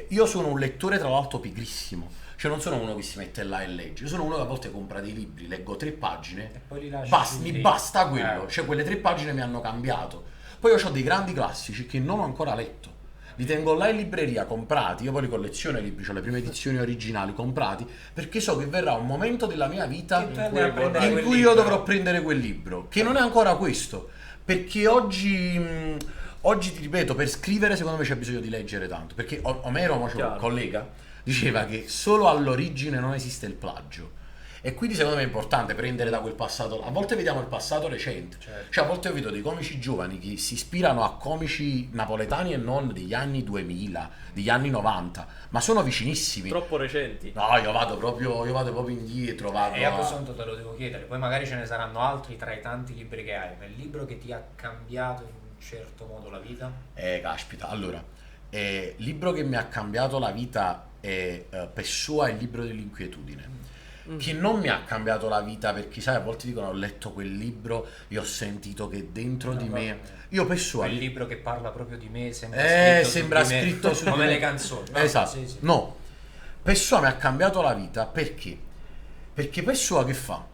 io sono un lettore, tra l'altro, pigrissimo. Cioè, non sono uno che si mette là e legge. Io sono uno che a volte compra dei libri, leggo 3 pagine, E poi li lasci mi lì. basta quello. Cioè, quelle 3 pagine mi hanno cambiato. Poi io ho dei grandi classici che non ho ancora letto. Li tengo là in libreria, comprati. Io poi li colleziono i libri, ho le prime edizioni originali comprati, perché so che verrà un momento della mia vita Che tu andrai a prendere in quel cui libro. io dovrò prendere quel libro, che non è ancora questo. Perché oggi ti ripeto, per scrivere secondo me c'è bisogno di leggere tanto. Perché Omero, un Chiaro. collega, diceva che solo all'origine non esiste il plagio. E quindi secondo me è importante prendere da quel passato. A volte vediamo il passato recente, Certo. cioè a volte io vedo dei comici giovani che si ispirano a comici napoletani e non degli anni 2000, degli anni 90, ma sono vicinissimi. Troppo recenti. No, io vado proprio indietro, vado E a questo punto te lo devo chiedere, poi magari ce ne saranno altri tra i tanti libri che hai, ma il libro che ti ha cambiato in un certo modo la vita? Caspita, allora, libro che mi ha cambiato la vita è Pessoa, il libro dell'inquietudine. Che non mi ha cambiato la vita, perché sai, a volte dicono ho letto quel libro e ho sentito che dentro di me... Io Pessoa... Quel libro che parla proprio di me, sembra su di me, scritto su di come me. le canzoni. No, Esatto. sì, sì. No, Pessoa mi ha cambiato la vita perché? Perché Pessoa che fa?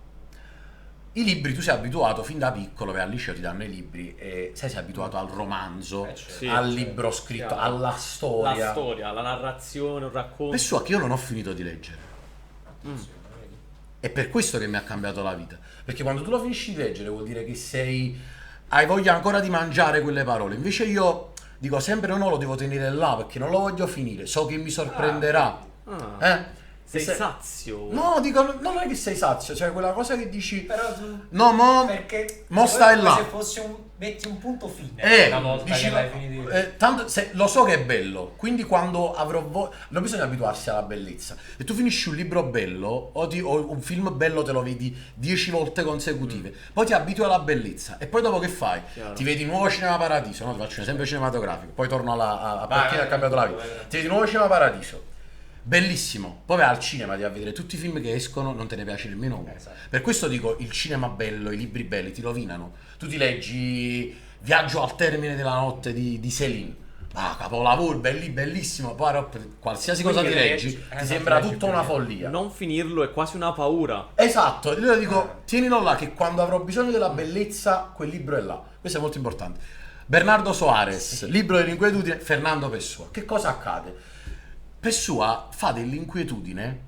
I libri tu sei abituato fin da piccolo, vai al liceo ti danno i libri e sei abituato al romanzo, Certo. Sì, al certo, libro scritto, chiaro. alla storia. La storia, la narrazione, un racconto. Pessoa che io non ho finito di leggere. Sì, vedi? È per questo che mi ha cambiato la vita. Perché quando tu lo finisci di leggere vuol dire che sei hai voglia ancora di mangiare quelle parole. Invece io dico sempre no, lo devo tenere là perché non lo voglio finire, so che mi sorprenderà. Sei sazio. No, dico, non è che sei sazio, cioè quella cosa che dici... Però tu... No, Perché mo stai come là. se fosse metti un punto fine una volta dici, che l'hai finito. tanto lo so che è bello, quindi quando avrò non bisogna abituarsi alla bellezza. Se tu finisci un libro bello o un film bello te lo vedi 10 volte consecutive, poi ti abitui alla bellezza e poi dopo che fai? Chiaro. Ti vedi Nuovo Cinema Paradiso, no? Ti faccio un esempio cinematografico, poi torno a perché vai, ha cambiato la vita. vai. Ti vedi Nuovo Cinema Paradiso. Bellissimo, poi vai al cinema, ti vai a vedere tutti i film che escono, non te ne piace nemmeno uno. Esatto. Per questo dico, il cinema bello, i libri belli ti rovinano. Tu ti leggi Viaggio al termine della notte di Céline, capolavoro, bellissimo, poi qualsiasi cosa ti leggi ti sembra tutta una follia. Non finirlo è quasi una paura. Esatto, io dico, tienilo là che quando avrò bisogno della bellezza, quel libro è là. Questo è molto importante. Bernardo Soares, libro dell'inquietudine, Fernando Pessoa. Che cosa accade? Pessoa fa dell'inquietudine,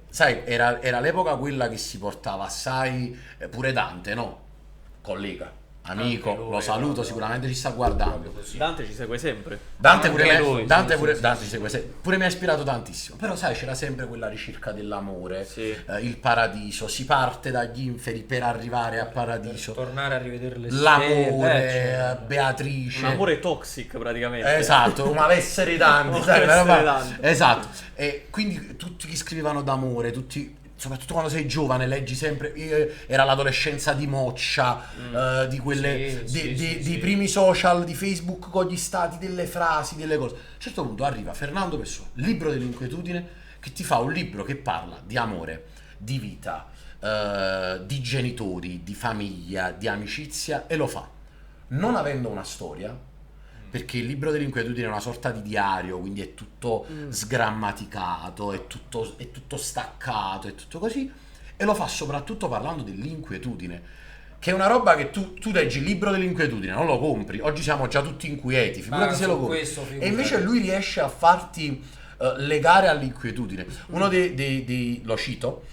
sai, era l'epoca quella che si portava assai, pure Dante, no? Collega, amico, Anche lui, lo saluto, proprio. sicuramente ci sta guardando. Dante ci segue sempre. Dante pure Anche me, lui, Dante sì, pure, sì, Dante sì. segue pure mi ha ispirato tantissimo. Però sai, c'era sempre quella ricerca dell'amore, Sì. il paradiso, si parte dagli inferi per arrivare a paradiso. Tornare a rivedere le L'amore, stelle, Beatrice. Un amore toxic praticamente. Esatto, un malessere tanti, Un sai, malessere una roba- tanti. esatto. E quindi tutti che scrivevano d'amore, tutti, soprattutto quando sei giovane, leggi sempre. Era l'adolescenza di Moccia, di quelle, dei primi social di Facebook con gli stati, delle frasi, delle cose. A un certo punto arriva Fernando Pessoa, libro dell'inquietudine, che ti fa un libro che parla di amore, di vita, di genitori, di famiglia, di amicizia, e lo fa non avendo una storia, perché il libro dell'inquietudine è una sorta di diario, quindi è tutto sgrammaticato, è tutto staccato, è tutto così, e lo fa soprattutto parlando dell'inquietudine, che è una roba che tu leggi il libro dell'inquietudine, non lo compri, oggi siamo già tutti inquieti, figurati se lo compri, e invece lui riesce a farti legare all'inquietudine. Uno lo cito,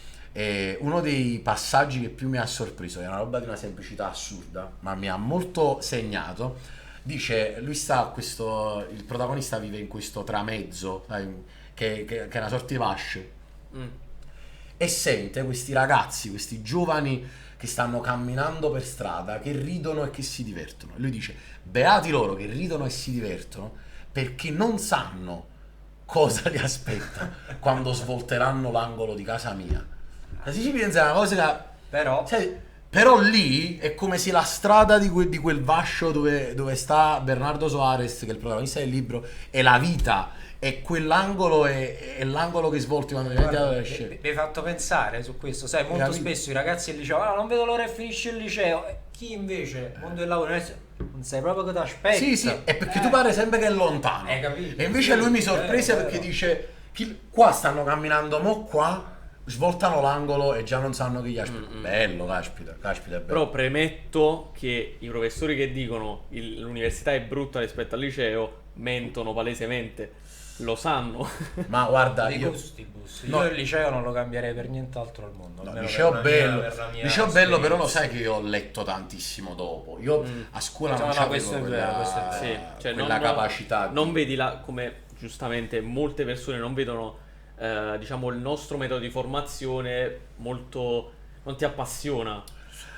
uno dei passaggi che più mi ha sorpreso, è una roba di una semplicità assurda, ma mi ha molto segnato. Dice, il protagonista vive in questo tramezzo, sai, che è una sorta di vasce, e sente questi ragazzi, questi giovani che stanno camminando per strada, che ridono e che si divertono. E lui dice, beati loro che ridono e si divertono, perché non sanno cosa li aspetta quando svolteranno l'angolo di casa mia. Si ci pensa una cosa che... Però Però lì è come se la strada di quel vascio dove sta Bernardo Soares, che è il protagonista del libro, è la vita, e quell'angolo è l'angolo che svolti quando esce. mi hai fatto pensare su questo, sai, molto spesso i ragazzi del liceo, non vedo l'ora che finisce il liceo, e chi invece, mondo del lavoro, non sai proprio che ti aspetta. Sì, è perché tu pare sempre che è lontano. Capito? E invece lui mi sorprese perché dice, qua stanno camminando, mo qua svoltano l'angolo e già non sanno chi gli aspetta. Bello, caspita, è bello. Però premetto che i professori che dicono l'università è brutta rispetto al liceo mentono palesemente, lo sanno. Ma guarda, Dei io gustibus. No. Io il liceo non lo cambierei per nient'altro al mondo. No, almeno liceo per bello, per la mia liceo bello, però lo esperienza. sai che io ho letto tantissimo dopo. Io a scuola non No, c'avevo questo è vero, questo è vero. Sì, cioè quella capacità di... non vedi come giustamente molte persone non vedono diciamo il nostro metodo di formazione molto, non ti appassiona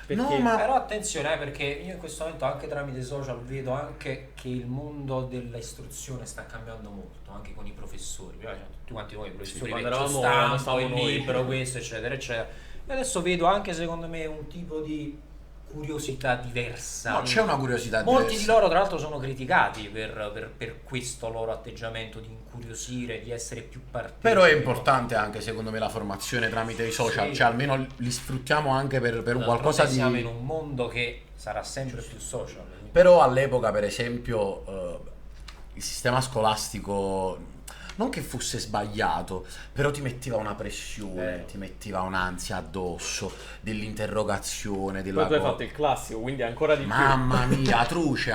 perché No, ma- Però attenzione, perché io in questo momento anche tramite i social vedo anche che il mondo dell'istruzione sta cambiando molto, anche con i professori. Prima c'erano tutti quanti noi professori quando vecchio eravamo- stampo, stavamo il noi. libro, questo eccetera eccetera. E adesso vedo anche secondo me un tipo di curiosità diversa. No, c'è una curiosità Molti diversa. di loro tra l'altro sono criticati per questo loro atteggiamento di incuriosire, di essere più partecipi. Però è importante anche secondo me la formazione tramite i social, Sì. cioè almeno li sfruttiamo anche per un D'altronde qualcosa di... siamo in un mondo che sarà sempre più social. quindi- Però all'epoca, per esempio, il sistema scolastico non che fosse sbagliato, però ti metteva una pressione, ti metteva un'ansia addosso, dell'interrogazione, della poi tu hai cosa. fatto il classico, quindi ancora di Mamma mia, atroce,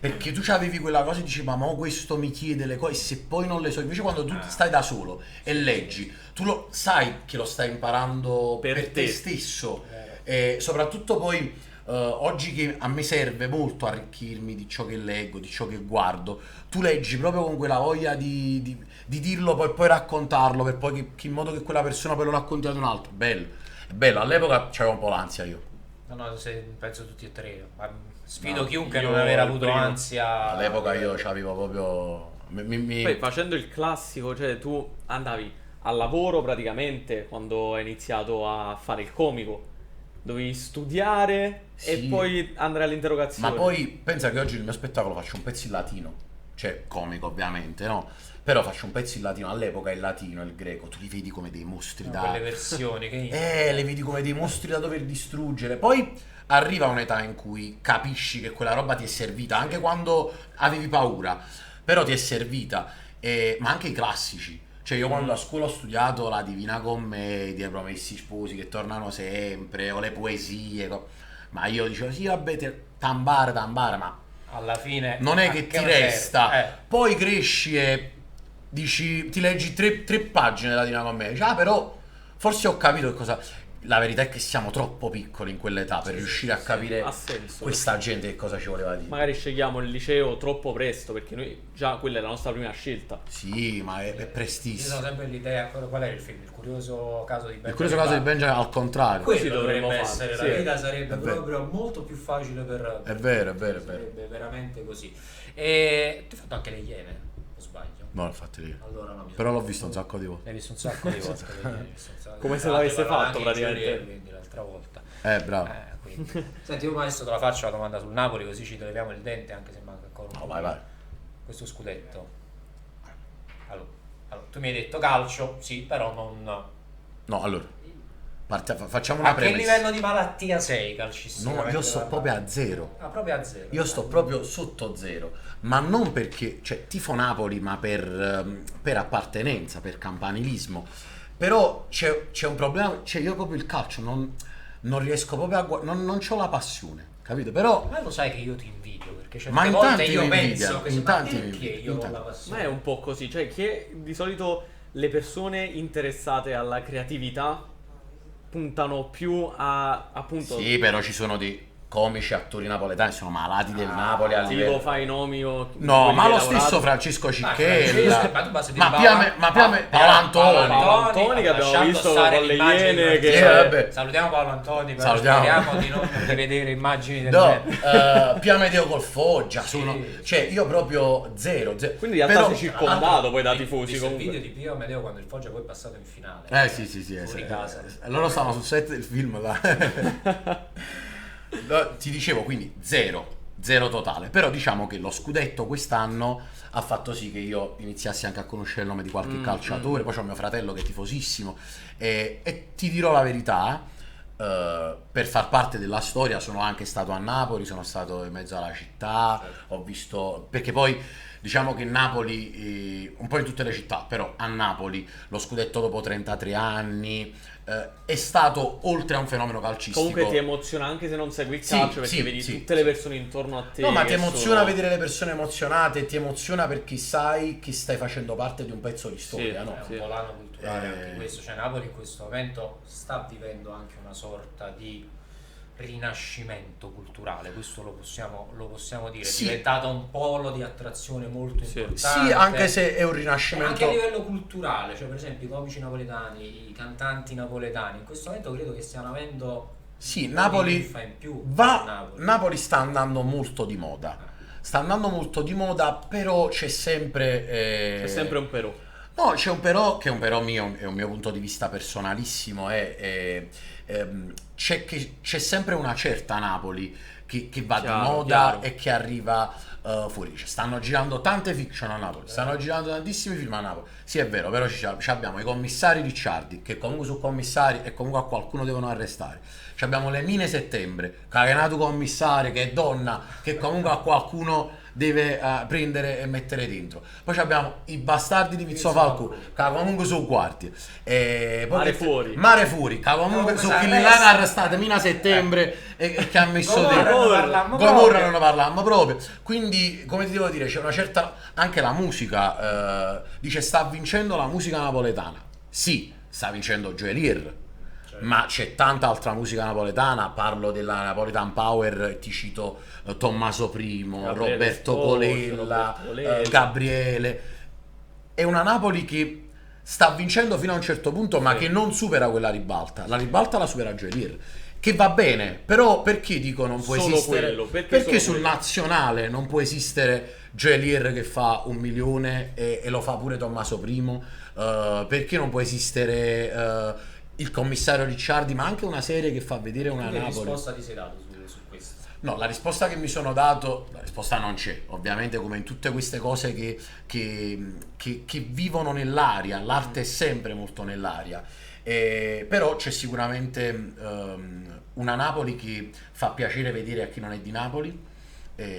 perché tu avevi quella cosa e dici, ma mo questo mi chiede le cose, e se poi non le so, invece quando tu stai da solo e leggi, tu sai che lo stai imparando per te te stesso, e soprattutto poi oggi che a me serve molto arricchirmi di ciò che leggo, di ciò che guardo, tu leggi proprio con quella voglia di dirlo, poi raccontarlo, per poi in modo che quella persona poi lo racconti ad un altro. Bello, è bello. All'epoca c'avevo un po' l'ansia io. No, penso tutti e tre. Ma sfido chiunque a io non aver il avuto primo. ansia. All'epoca io c'avevo proprio... Poi facendo il classico, cioè tu andavi al lavoro praticamente quando hai iniziato a fare il comico, dovevi studiare e Sì. poi andare all'interrogazione. Ma poi pensa che oggi il mio spettacolo faccio un pezzo in latino, cioè comico ovviamente, no? Però faccio un pezzo in latino, all'epoca il latino e il greco, tu li vedi come dei mostri da... Quelle versioni che le vedi come dei mostri da dover distruggere. Poi arriva un'età in cui capisci che quella roba ti è servita, anche quando avevi paura, però ti è servita. Ma anche i classici. Cioè io quando a scuola ho studiato la Divina Commedia, i Promessi Sposi che tornano sempre, o le poesie, ma io dicevo sì vabbè, tambara, ma alla fine non è a che ti serve? resta. Poi cresci e dici, ti leggi tre pagine della Divina Commedia, dici, però forse ho capito che cosa... La verità è che siamo troppo piccoli in quell'età per riuscire a capire ha senso. questa gente che cosa ci voleva dire. Magari scegliamo il liceo troppo presto perché noi già quella è la nostra prima scelta. Sì, ma è Io sono prestissimo. sempre l'idea, qual è il film? Il curioso caso di Benjamin. Il curioso caso di Benjamin al contrario. Quello Sì, dovrebbe dovremmo essere, fare, la sì. vita sarebbe È vero. proprio molto più facile per... È vero, è vero, è vero. Sarebbe veramente così. E tu hai fatto anche le Iene, o sbaglio? No, l'ho fatto io. Allora no, Però l'ho visto un sacco di volte. l'hai visto un sacco di volte. le Iene, Come se l'avesse Tra l'altro fatto, parlava anche praticamente. Giurielli, quindi l'altra volta. Bravo. Quindi. Senti, io adesso te la faccio la domanda sul Napoli, così ci togliamo il dente, anche se manca ancora un No, po'. vai. Questo scudetto. Allora, tu mi hai detto calcio, sì, però non... No, allora. Facciamo una A che premessa. livello di malattia sei calcisticamente? No, io sto parlando? proprio a zero. Ah, proprio a zero. Io sto proprio sotto zero, ma non perché, cioè, tifo Napoli, ma per appartenenza, per campanilismo. Però c'è un problema, cioè io proprio il calcio non riesco proprio a guardare, non c'ho la passione, capito? Però Ma lo sai che io ti invidio, perché certe Ma in volte tanti io mi penso invidiano, che in ma tanti mi perché invidiano, io in ho la tanti. Ma passione? è un po' così, cioè che di solito le persone interessate alla creatività puntano più a appunto sì, però ci sono dei comici attori napoletani, sono malati del Napoli a tipo livello. fai nomi o No, quelli ma che lo hai stesso lavorato. Francesco Francesco, Cicchella, ma tu basta di ma Paolo- Paolo Antoni. Paolo Antoni che abbiamo lasciando visto stare con le l'immagine Iene di che- Francesco. vabbè. Salutiamo Paolo Antoni, però Salutiamo. speriamo di non rivedere immagini del No, genere. Pia Medeo col Foggia, Sì. cioè io proprio zero. Quindi in realtà Però- sei circondato poi da tifosi Visto il comunque. video di Pio Amedeo quando il Foggia poi è passato in finale. Sì, Fuori casa. loro stavano sul set del film là. No, ti dicevo quindi zero totale. Però diciamo che lo scudetto quest'anno ha fatto sì che io iniziassi anche a conoscere il nome di qualche calciatore. Poi c'ho mio fratello che è tifosissimo. E ti dirò la verità, per far parte della storia sono anche stato a Napoli, sono stato in mezzo alla città, ho visto, perché poi diciamo che Napoli, un po' in tutte le città, però a Napoli lo scudetto dopo 33 anni è stato, oltre a un fenomeno calcistico, Comunque ti emoziona anche se non segui il Sì, calcio perché sì, vedi sì, tutte le persone intorno a te. no, ma ti che emoziona sono- vedere le persone emozionate, ti emoziona perché sai che stai facendo parte di un pezzo di storia, Sì, no? È un sì. volano culturale Eh. anche questo, cioè Napoli in questo momento sta vivendo anche una sorta di rinascimento culturale, questo lo possiamo dire, Sì. è diventata un polo di attrazione molto Sì. importante. Sì, anche se è un Anche a rinascimento. livello culturale, cioè per esempio i comici napoletani, i cantanti napoletani, in questo momento credo che stiano avendo Sì, un po' di Napoli linfa in più a Napoli sta andando molto di moda. Sta andando molto di moda, però c'è sempre C'è sempre un però. No, c'è un però che è un però mio, è un mio punto di vista personalissimo, c'è sempre una certa Napoli che va Chiaro, di moda chiaro. e che arriva fuori. Cioè, stanno girando tante fiction a Napoli, stanno girando tantissimi film a Napoli. Sì, è vero, però ci abbiamo i commissari Ricciardi, che comunque sono commissari e comunque a qualcuno devono arrestare. Ci abbiamo le Mine Settembre, Carenato commissario, che è donna, che comunque a qualcuno deve prendere e mettere dentro. Poi abbiamo i bastardi di Vizzo Falco, che comunque sono quarti. E poi Mare Fuori, che comunque sono quelli là che hanno arrestato Mina Settembre e che ha messo Gomorra non ne parlammo proprio. Quindi, come ti devo dire, c'è una certa, anche la musica dice sta vincendo la musica napoletana. Sì, sta vincendo Joelier, ma c'è tanta altra musica napoletana. Parlo della Napolitan Power, ti cito Tommaso I, Gabriele Roberto Spossi, Colella, Roberto Colella. Gabriele. È una Napoli che sta vincendo fino a un certo punto, ma Sì. che non supera quella ribalta. La ribalta la supera Geolier, che va bene, però perché dico non può Solo esistere? quello, perché Perché solo sul quello? nazionale non può esistere Geolier che fa 1 milione e lo fa pure Tommaso I? Perché non può esistere il commissario Ricciardi, ma anche una serie che fa vedere una Che Napoli? risposta ti sei dato su questo? No, la risposta che mi sono dato, la risposta non c'è, ovviamente, come in tutte queste cose che vivono nell'aria. L'arte è sempre molto nell'aria. Però c'è sicuramente una Napoli che fa piacere vedere a chi non è di Napoli.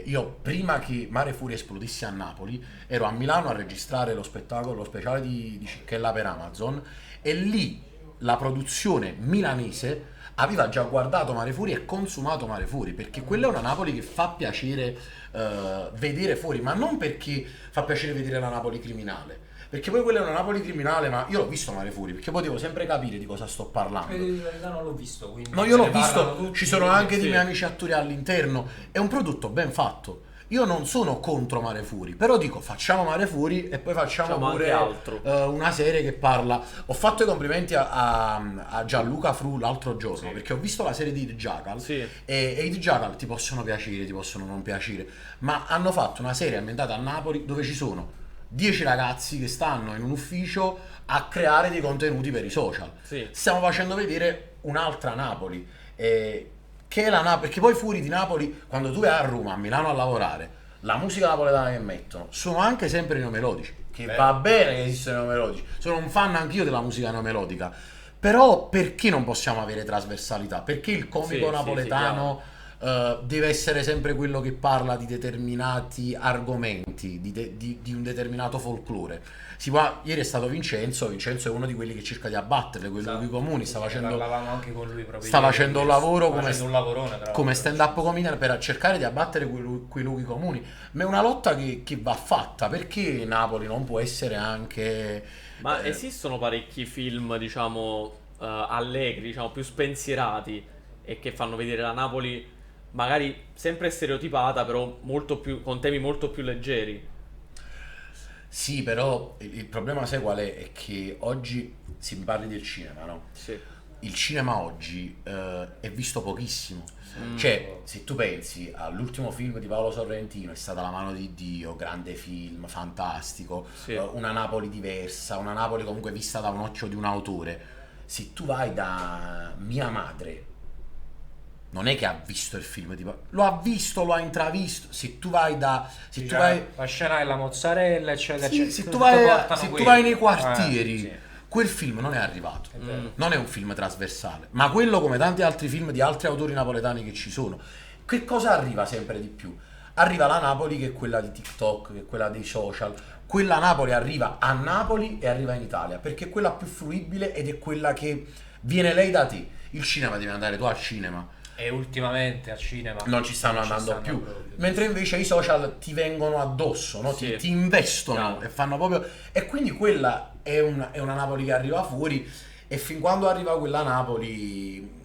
Io prima che Mare Furia esplodesse a Napoli ero a Milano a registrare lo spettacolo, lo speciale di Cicchella per Amazon, e lì la produzione milanese aveva già guardato Mare Fuori e consumato Mare Fuori, perché quella è una Napoli che fa piacere vedere fuori, ma non perché fa piacere vedere la Napoli criminale, perché poi quella è una Napoli criminale, ma io l'ho visto Mare Fuori, perché potevo sempre capire di cosa sto parlando. In verità non l'ho visto, quindi No, io se l'ho ne parlano visto, tutti, ci sono quindi- anche sì. dei miei amici attori all'interno, è un prodotto ben fatto. Io non sono contro Mare Fuori, però dico facciamo Mare Fuori e poi facciamo Facciamo pure anche altro. una serie che parla. Ho fatto i complimenti a Gianluca Fru l'altro giorno, Sì. perché ho visto la serie di Hit Jackal, Sì. e i Hit Jackal ti possono piacere, ti possono non piacere, ma hanno fatto una serie ambientata a Napoli dove ci sono 10 ragazzi che stanno in un ufficio a creare dei contenuti per i social. Sì. Stiamo facendo vedere un'altra Napoli, che è la Napoli, perché poi fuori di Napoli, quando tu vai a Roma, a Milano a lavorare, la musica napoletana che mettono sono anche sempre neomelodici, che Beh. va bene che esistono neomelodici, sono un fan anch'io della musica neomelodica, però perché non possiamo avere trasversalità? Perché il comico Sì, napoletano deve essere sempre quello che parla di determinati argomenti, di un determinato folklore. Ieri è stato Vincenzo è uno di quelli che cerca di abbattere quei luoghi comuni, sta facendo Parlavamo anche con lui proprio sta ieri, facendo un sta lavoro facendo un lavorone, tra come l'altro. stand up comedian per cercare di abbattere quei luoghi comuni, ma è una lotta che va fatta. Perché Napoli non può essere anche Ma esistono parecchi film, diciamo, allegri, diciamo, più spensierati e che fanno vedere la Napoli magari sempre stereotipata, però molto più, con temi molto più leggeri. Sì, però il problema sai qual è? È che oggi si parli del cinema, no? Sì. Il cinema oggi è visto pochissimo. Cioè, se tu pensi all'ultimo film di Paolo Sorrentino, È stata la mano di Dio, grande film, fantastico, Sì. una Napoli diversa, una Napoli comunque vista da un occhio di un autore. Se tu vai da mia madre, non è che ha visto il film, tipo, lo ha visto, lo ha intravisto. Se tu vai da... Se tu vai... la scena della mozzarella, eccetera, Sì, eccetera, se tu tutto vai, portano se tu quello. vai nei quartieri, Sì. quel film non è arrivato. vero. Non è un film trasversale, ma quello, come tanti altri film di altri autori napoletani che ci sono, che cosa arriva sempre di più? Arriva la Napoli che è quella di TikTok, che è quella dei social. Quella Napoli arriva a Napoli e arriva in Italia, perché è quella più fruibile ed è quella che viene lei da te. Il cinema devi andare tu al cinema, E ultimamente al cinema non ci stanno andando più, mentre invece i social ti vengono addosso, no? Sì. Ti investono Chiaro. e fanno proprio, e quindi quella è una Napoli che arriva fuori, e fin quando arriva quella Napoli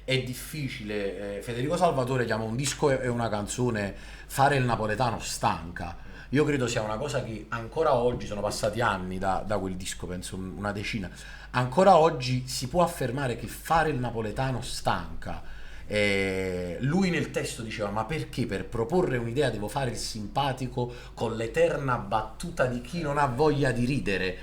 è difficile. Federico Salvatore chiama un disco e una canzone fare il napoletano stanca. Io credo sia una cosa che ancora oggi, sono passati anni da quel disco, penso una decina, ancora oggi si può affermare che fare il napoletano stanca. Lui nel testo diceva: ma perché per proporre un'idea devo fare il simpatico con l'eterna battuta di chi non ha voglia di ridere?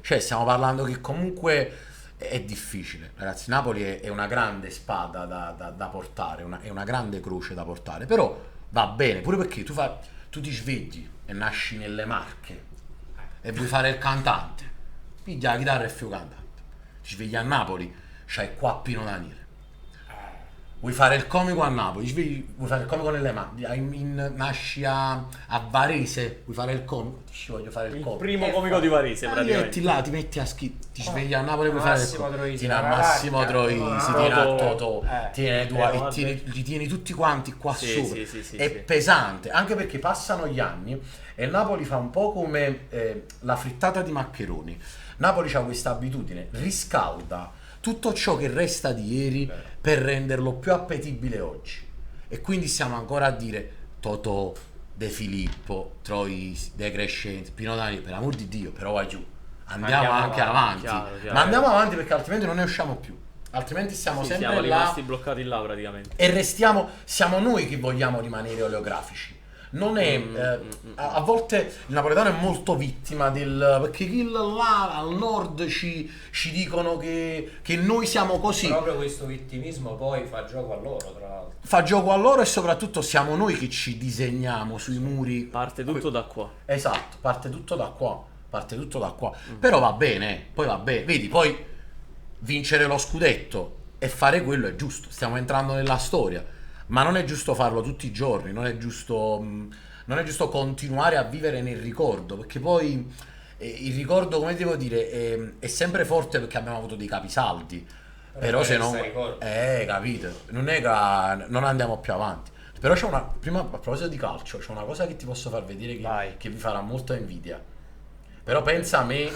Cioè, stiamo parlando che comunque è difficile, ragazzi. Napoli è una grande spada da portare, è una grande croce da portare, però va bene, pure perché tu ti svegli e nasci nelle Marche e vuoi fare il cantante, piglia la chitarra e fai il cantante. Ti svegli a Napoli, c'hai qua Pino Daniele. Vuoi fare il comico a Napoli, vuoi fare il comico nelle Marche, nasci a Varese, vuoi fare il comico, dici voglio fare il Il comico. primo comico di Varese, Ti praticamente. metti là, ti metti a ti svegli a Napoli, puoi fare il Massimo comico. Troisi, Tieni a la Massimo Varacca, Troisi, Totò. tieni a Totò, tieni vabbè. li tieni tutti quanti qua Sì, sopra. sì, È sì. pesante, anche perché passano gli anni e il Napoli fa un po' come la frittata di maccheroni. Napoli c'ha questa abitudine, riscalda tutto ciò che resta di ieri per renderlo più appetibile oggi. E quindi stiamo ancora a dire Totò, De Filippo, Troisi, De Crescenzi, Pino Dani, per amor di Dio, però vai giù. Andiamo anche avanti. chiaro. Ma andiamo avanti perché altrimenti non ne usciamo più. Altrimenti siamo sempre siamo là rimasti bloccati là praticamente. e siamo noi che vogliamo rimanere oleografici. Non è a volte il napoletano è molto vittima del perché chi là al nord ci dicono che noi siamo così. Proprio questo vittimismo poi fa gioco a loro, tra l'altro. Fa gioco a loro e soprattutto siamo noi che ci disegniamo sui muri. Parte tutto da qua. Esatto, parte tutto da qua. Però va bene, poi va bene. Vedi, poi vincere lo scudetto e fare quello è giusto. Stiamo entrando nella storia, ma non è giusto farlo tutti i giorni, non è giusto continuare a vivere nel ricordo, perché poi il ricordo, come devo dire, è sempre forte perché abbiamo avuto dei capisaldi. Però se non capito, non è che non andiamo più avanti. Però c'è prima a proposito di calcio, c'è una cosa che ti posso far vedere che vi farà molta invidia. Però pensa a me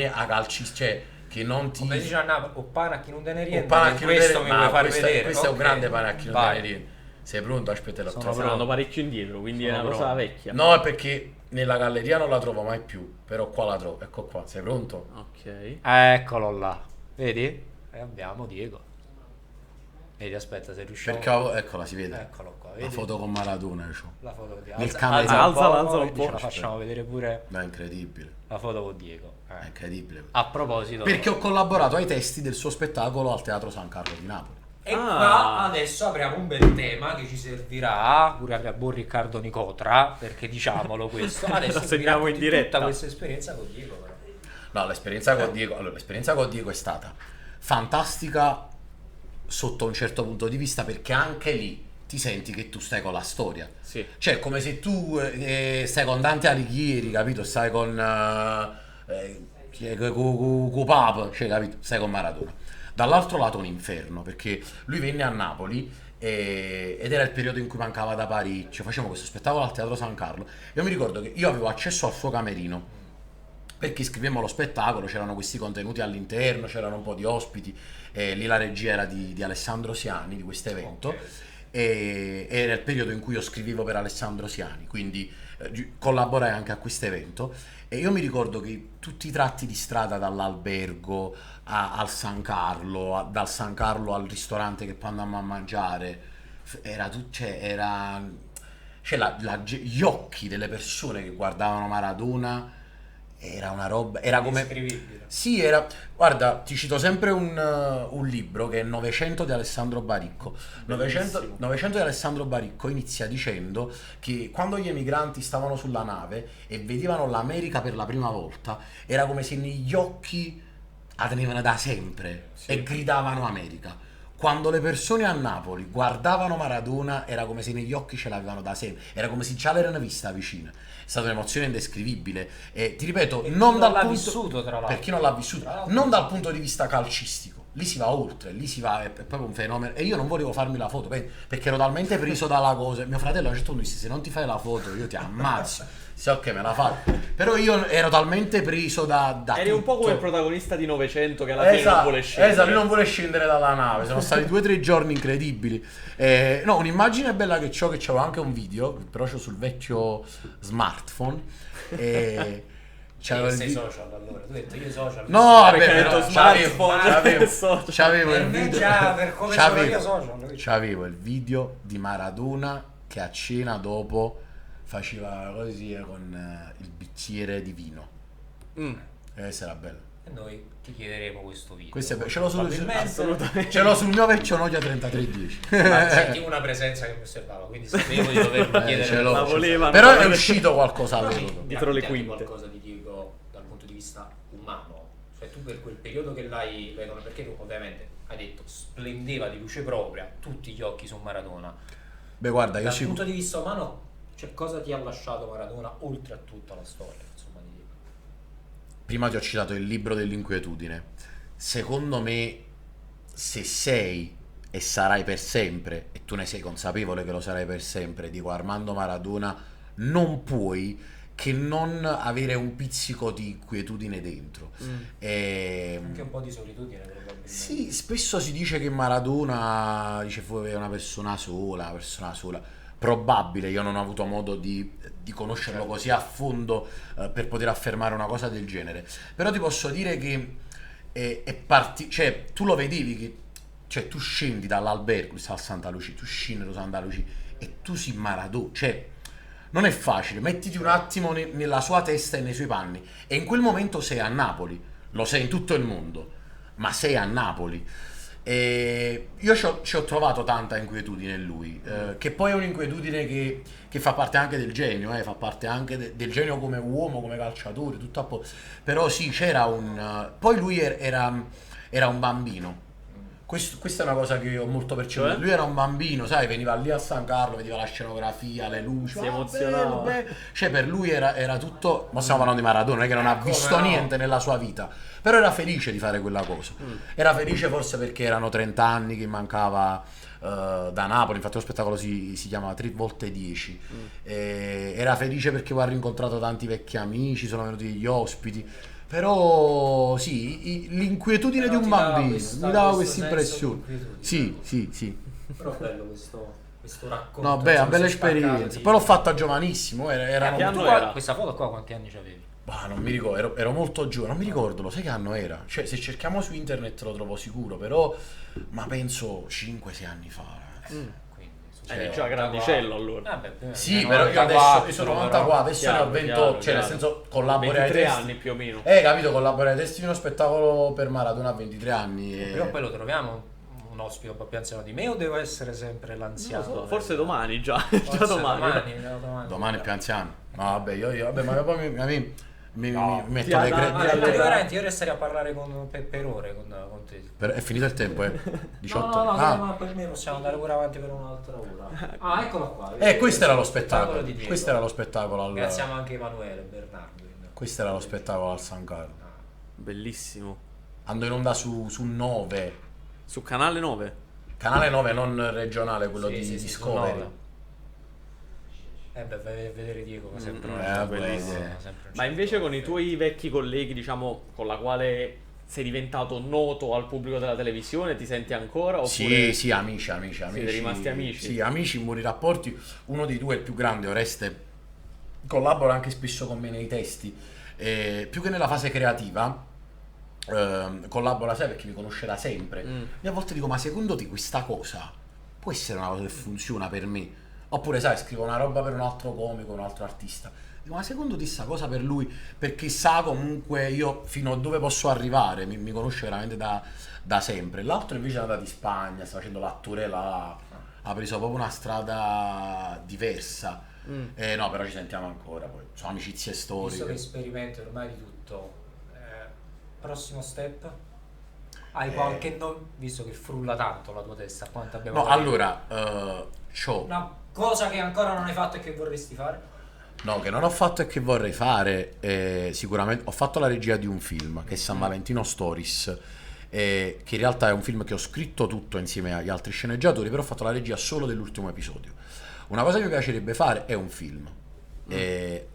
a calci, cioè che non ti Come dice a Napoli, o pane a chi non te ne riende, o pane a chi non te ne questo mi vuoi far vedere. questo è un Ok. grande pane a chi non te ne Vai. riende. Sei pronto? Aspetta, lo trovo. Stanno andando parecchio indietro, quindi è una cosa vecchia. No, è perché nella galleria non la trovo mai più, però qua la trovo. Ecco qua, sei pronto? Ok. Eccolo là, vedi? E abbiamo Diego. Vedi, aspetta, se riusciamo. Perché eccola, si vede. Eccolo qua, La vedi? foto con Maradona, c'ho. La foto di Nel camera. alzala un poi po'. ce la facciamo vedere pure Ma è incredibile, la foto con Diego. è incredibile. A proposito, Perché ho collaborato ai testi del suo spettacolo al Teatro San Carlo di Napoli. e qua adesso apriamo un bel tema che ci servirà pure a buon Riccardo Nicotra, perché diciamolo questo, adesso Lo segniamo mi in diretta. tutta questa esperienza con Diego però. No, l'esperienza con Diego, è stata fantastica sotto un certo punto di vista, perché anche lì ti senti che tu stai con la storia. Sì. Cioè, come se tu stai con Dante Alighieri, capito? Stai con Papa, cioè, capito? Stai con Maradona. Dall'altro lato un inferno, perché lui venne a Napoli ed era il periodo in cui mancava da parecchio. Facevamo questo spettacolo al Teatro San Carlo. Io mi ricordo che io avevo accesso al suo camerino, perché scrivemmo lo spettacolo, c'erano questi contenuti all'interno, c'erano un po' di ospiti, lì la regia era di Alessandro Siani, di questo evento, e era il periodo in cui io scrivevo per Alessandro Siani, quindi collaborai anche a questo evento, e io mi ricordo che tutti i tratti di strada dall'albergo al San Carlo, dal San Carlo al ristorante che poi andammo a mangiare, gli occhi delle persone che guardavano Maradona. Era una roba, era come... Indescrivibile. Sì, guarda, ti cito sempre un libro che è 900 di Alessandro Baricco. 900 di Alessandro Baricco inizia dicendo che quando gli emigranti stavano sulla nave e vedevano l'America per la prima volta, era come se negli occhi la tenevano da sempre e gridavano America. Quando le persone a Napoli guardavano Maradona, era come se negli occhi ce l'avevano da sempre, era come se già l'erano vista vicina. È stata un'emozione indescrivibile, e ti ripeto, non dal punto, vissuto, tra l'altro. per chi non l'ha vissuto, non dal punto di vista calcistico, lì si va oltre, lì si va, è proprio un fenomeno. E io non volevo farmi la foto perché ero talmente preso dalla cosa. Mio fratello a un certo punto disse: se non ti fai la foto io ti ammazzo. Sì, ok, me la faccio. Però io ero talmente preso da Eri un po' tutto. come il protagonista di 900 che alla fine non vuole scendere. Esatto, lui non vuole scendere dalla nave. Sono stati 2 o 3 giorni incredibili. No, un'immagine bella che c'ho anche un video, però c'ho sul vecchio smartphone. C'avevo sei social allora, tu hai detto io social. No, vabbè, perché hai però detto smartphone, social. c'avevo Per il me video. già, per come sono io social. C'avevo il video di Maradona che a cena dopo faceva così con il bicchiere di vino. Questo era bello. E noi ti chiederemo questo video. Questo è bello. Ce l'ho Probabilmente. ce l'ho sul mio vecchio Nokia 3310. Ma sentivo una presenza che mi osservava, quindi sapevo di doverlo chiedere. ce l'ho. La volevano. Però è uscito qualcosa Dietro le Racconti anche quinte. qualcosa di Diego dal punto di vista umano, cioè tu per quel periodo che l'hai vedono, perché tu ovviamente hai detto splendeva di luce propria, tutti gli occhi su Maradona. Beh, guarda, io Dal punto di vista umano, cioè cosa ti ha lasciato Maradona oltre a tutta la storia, insomma, di Diego? prima ti ho citato il libro dell'inquietudine. Secondo me, se sei e sarai per sempre, e tu ne sei consapevole che lo sarai per sempre, dico Armando Maradona, non puoi che non avere un pizzico di inquietudine dentro. Anche un po' di solitudine probabilmente. Sì, spesso si dice che Maradona dice fu una persona sola, probabile, io non ho avuto modo di conoscerlo così a fondo per poter affermare una cosa del genere, però ti posso dire che cioè tu lo vedevi che cioè tu scendi dall'albergo, sta a Santa Lucia, tu scendi da Santa Lucia e tu sei Maradona, cioè non è facile, mettiti un attimo nella sua testa e nei suoi panni e in quel momento sei a Napoli, lo sei in tutto il mondo, ma sei a Napoli. E io ci ho trovato tanta inquietudine in lui, che poi è un'inquietudine che fa parte anche del genio, fa parte anche del genio come uomo, come calciatore, tutto a posto. Però sì, c'era poi lui era un bambino. Questa è una cosa che ho molto percepito. Cioè? Lui era un bambino, sai, veniva lì a San Carlo, vedeva la scenografia, le luci, Si emozionava. bello. Cioè per lui era tutto, ma stiamo parlando di Maradona, non è che non ha visto niente nella sua vita, però era felice di fare quella cosa. Era felice forse perché erano 30 anni che mancava da Napoli, infatti lo spettacolo si chiama 3x10. Era felice perché aveva rincontrato tanti vecchi amici, sono venuti gli ospiti. Però sì, l'inquietudine Però di un ti dava bambino questa- mi dava questo questa senso di impressione. inquietudine. Sì. Però è bello questo racconto. No, beh, una insomma, bella si è staccato esperienza. di- Poi l'ho fatta giovanissimo, erano Che anno Tu era? questa foto qua quanti anni c'avevi? bah, non mi ricordo, ero molto giovane, non mi ricordo, lo sai che anno era? Cioè, se cerchiamo su internet lo trovo sicuro, però ma penso 5-6 anni fa. Quindi, Eri già grandicello allora. Sì, però io adesso sono 94, adesso ne ho Chiaro, 28, cioè chiaro. nel senso collaboro ai 23 testi. anni più o meno. Capito, collaboro ai testi di uno spettacolo per Maradona a 23 anni. Però poi lo troviamo un ospite un po' più anziano di me o devo essere sempre l'anziano? Forse domani già. Forse Già domani. Domani è più anziano. No, vabbè, vabbè, ma poi mi metto ti le ha- greppe. ti ha- Io resterei a parlare per ore con te. È finito il tempo, 18. No, Ah. ma per me possiamo andare pure avanti per un'altra ora. Ah, eccolo qua. Questo era lo spettacolo. di Diego. Questo era lo spettacolo Ringraziamo anche Emanuele Bernardo. Questo era lo spettacolo al San Carlo. Bellissimo. Andò in onda su 9. Su canale 9. Canale 9 non regionale, quello di Sì, Discovery. su 9. Beh, vai a vedere Diego che sempre bellissimo. Ma invece con i tuoi vecchi colleghi, diciamo, con la quale sei diventato noto al pubblico della televisione, ti senti ancora? Oppure... Sì, amici. Siete rimasti amici? Sì, amici, buoni rapporti. Uno dei due, il più grande, Oreste, collabora anche spesso con me nei testi. Più che nella fase creativa, collabora, sai, perché mi conosce da sempre. E a volte dico, ma secondo te questa cosa può essere una cosa che funziona per me? Oppure, sai, scrivo una roba per un altro comico, un altro artista. Dico, ma secondo te sta cosa per lui? Perché sa comunque io fino a dove posso arrivare, mi conosce veramente da sempre. L'altro invece è andato in Spagna, sta facendo l'attore là, ha preso proprio una strada diversa. No, però ci sentiamo ancora, poi sono amicizie storiche. Visto che sperimenti ormai di tutto, prossimo step? Hai qualche visto che frulla tanto la tua testa, quanto abbiamo No, detto. allora, Una cosa che ancora non hai fatto e che vorresti fare? no, che non ho fatto e che vorrei fare, sicuramente ho fatto la regia di un film che è San Valentino Stories, che in realtà è un film che ho scritto tutto insieme agli altri sceneggiatori, però ho fatto la regia solo dell'ultimo episodio. Una cosa che mi piacerebbe fare è un film,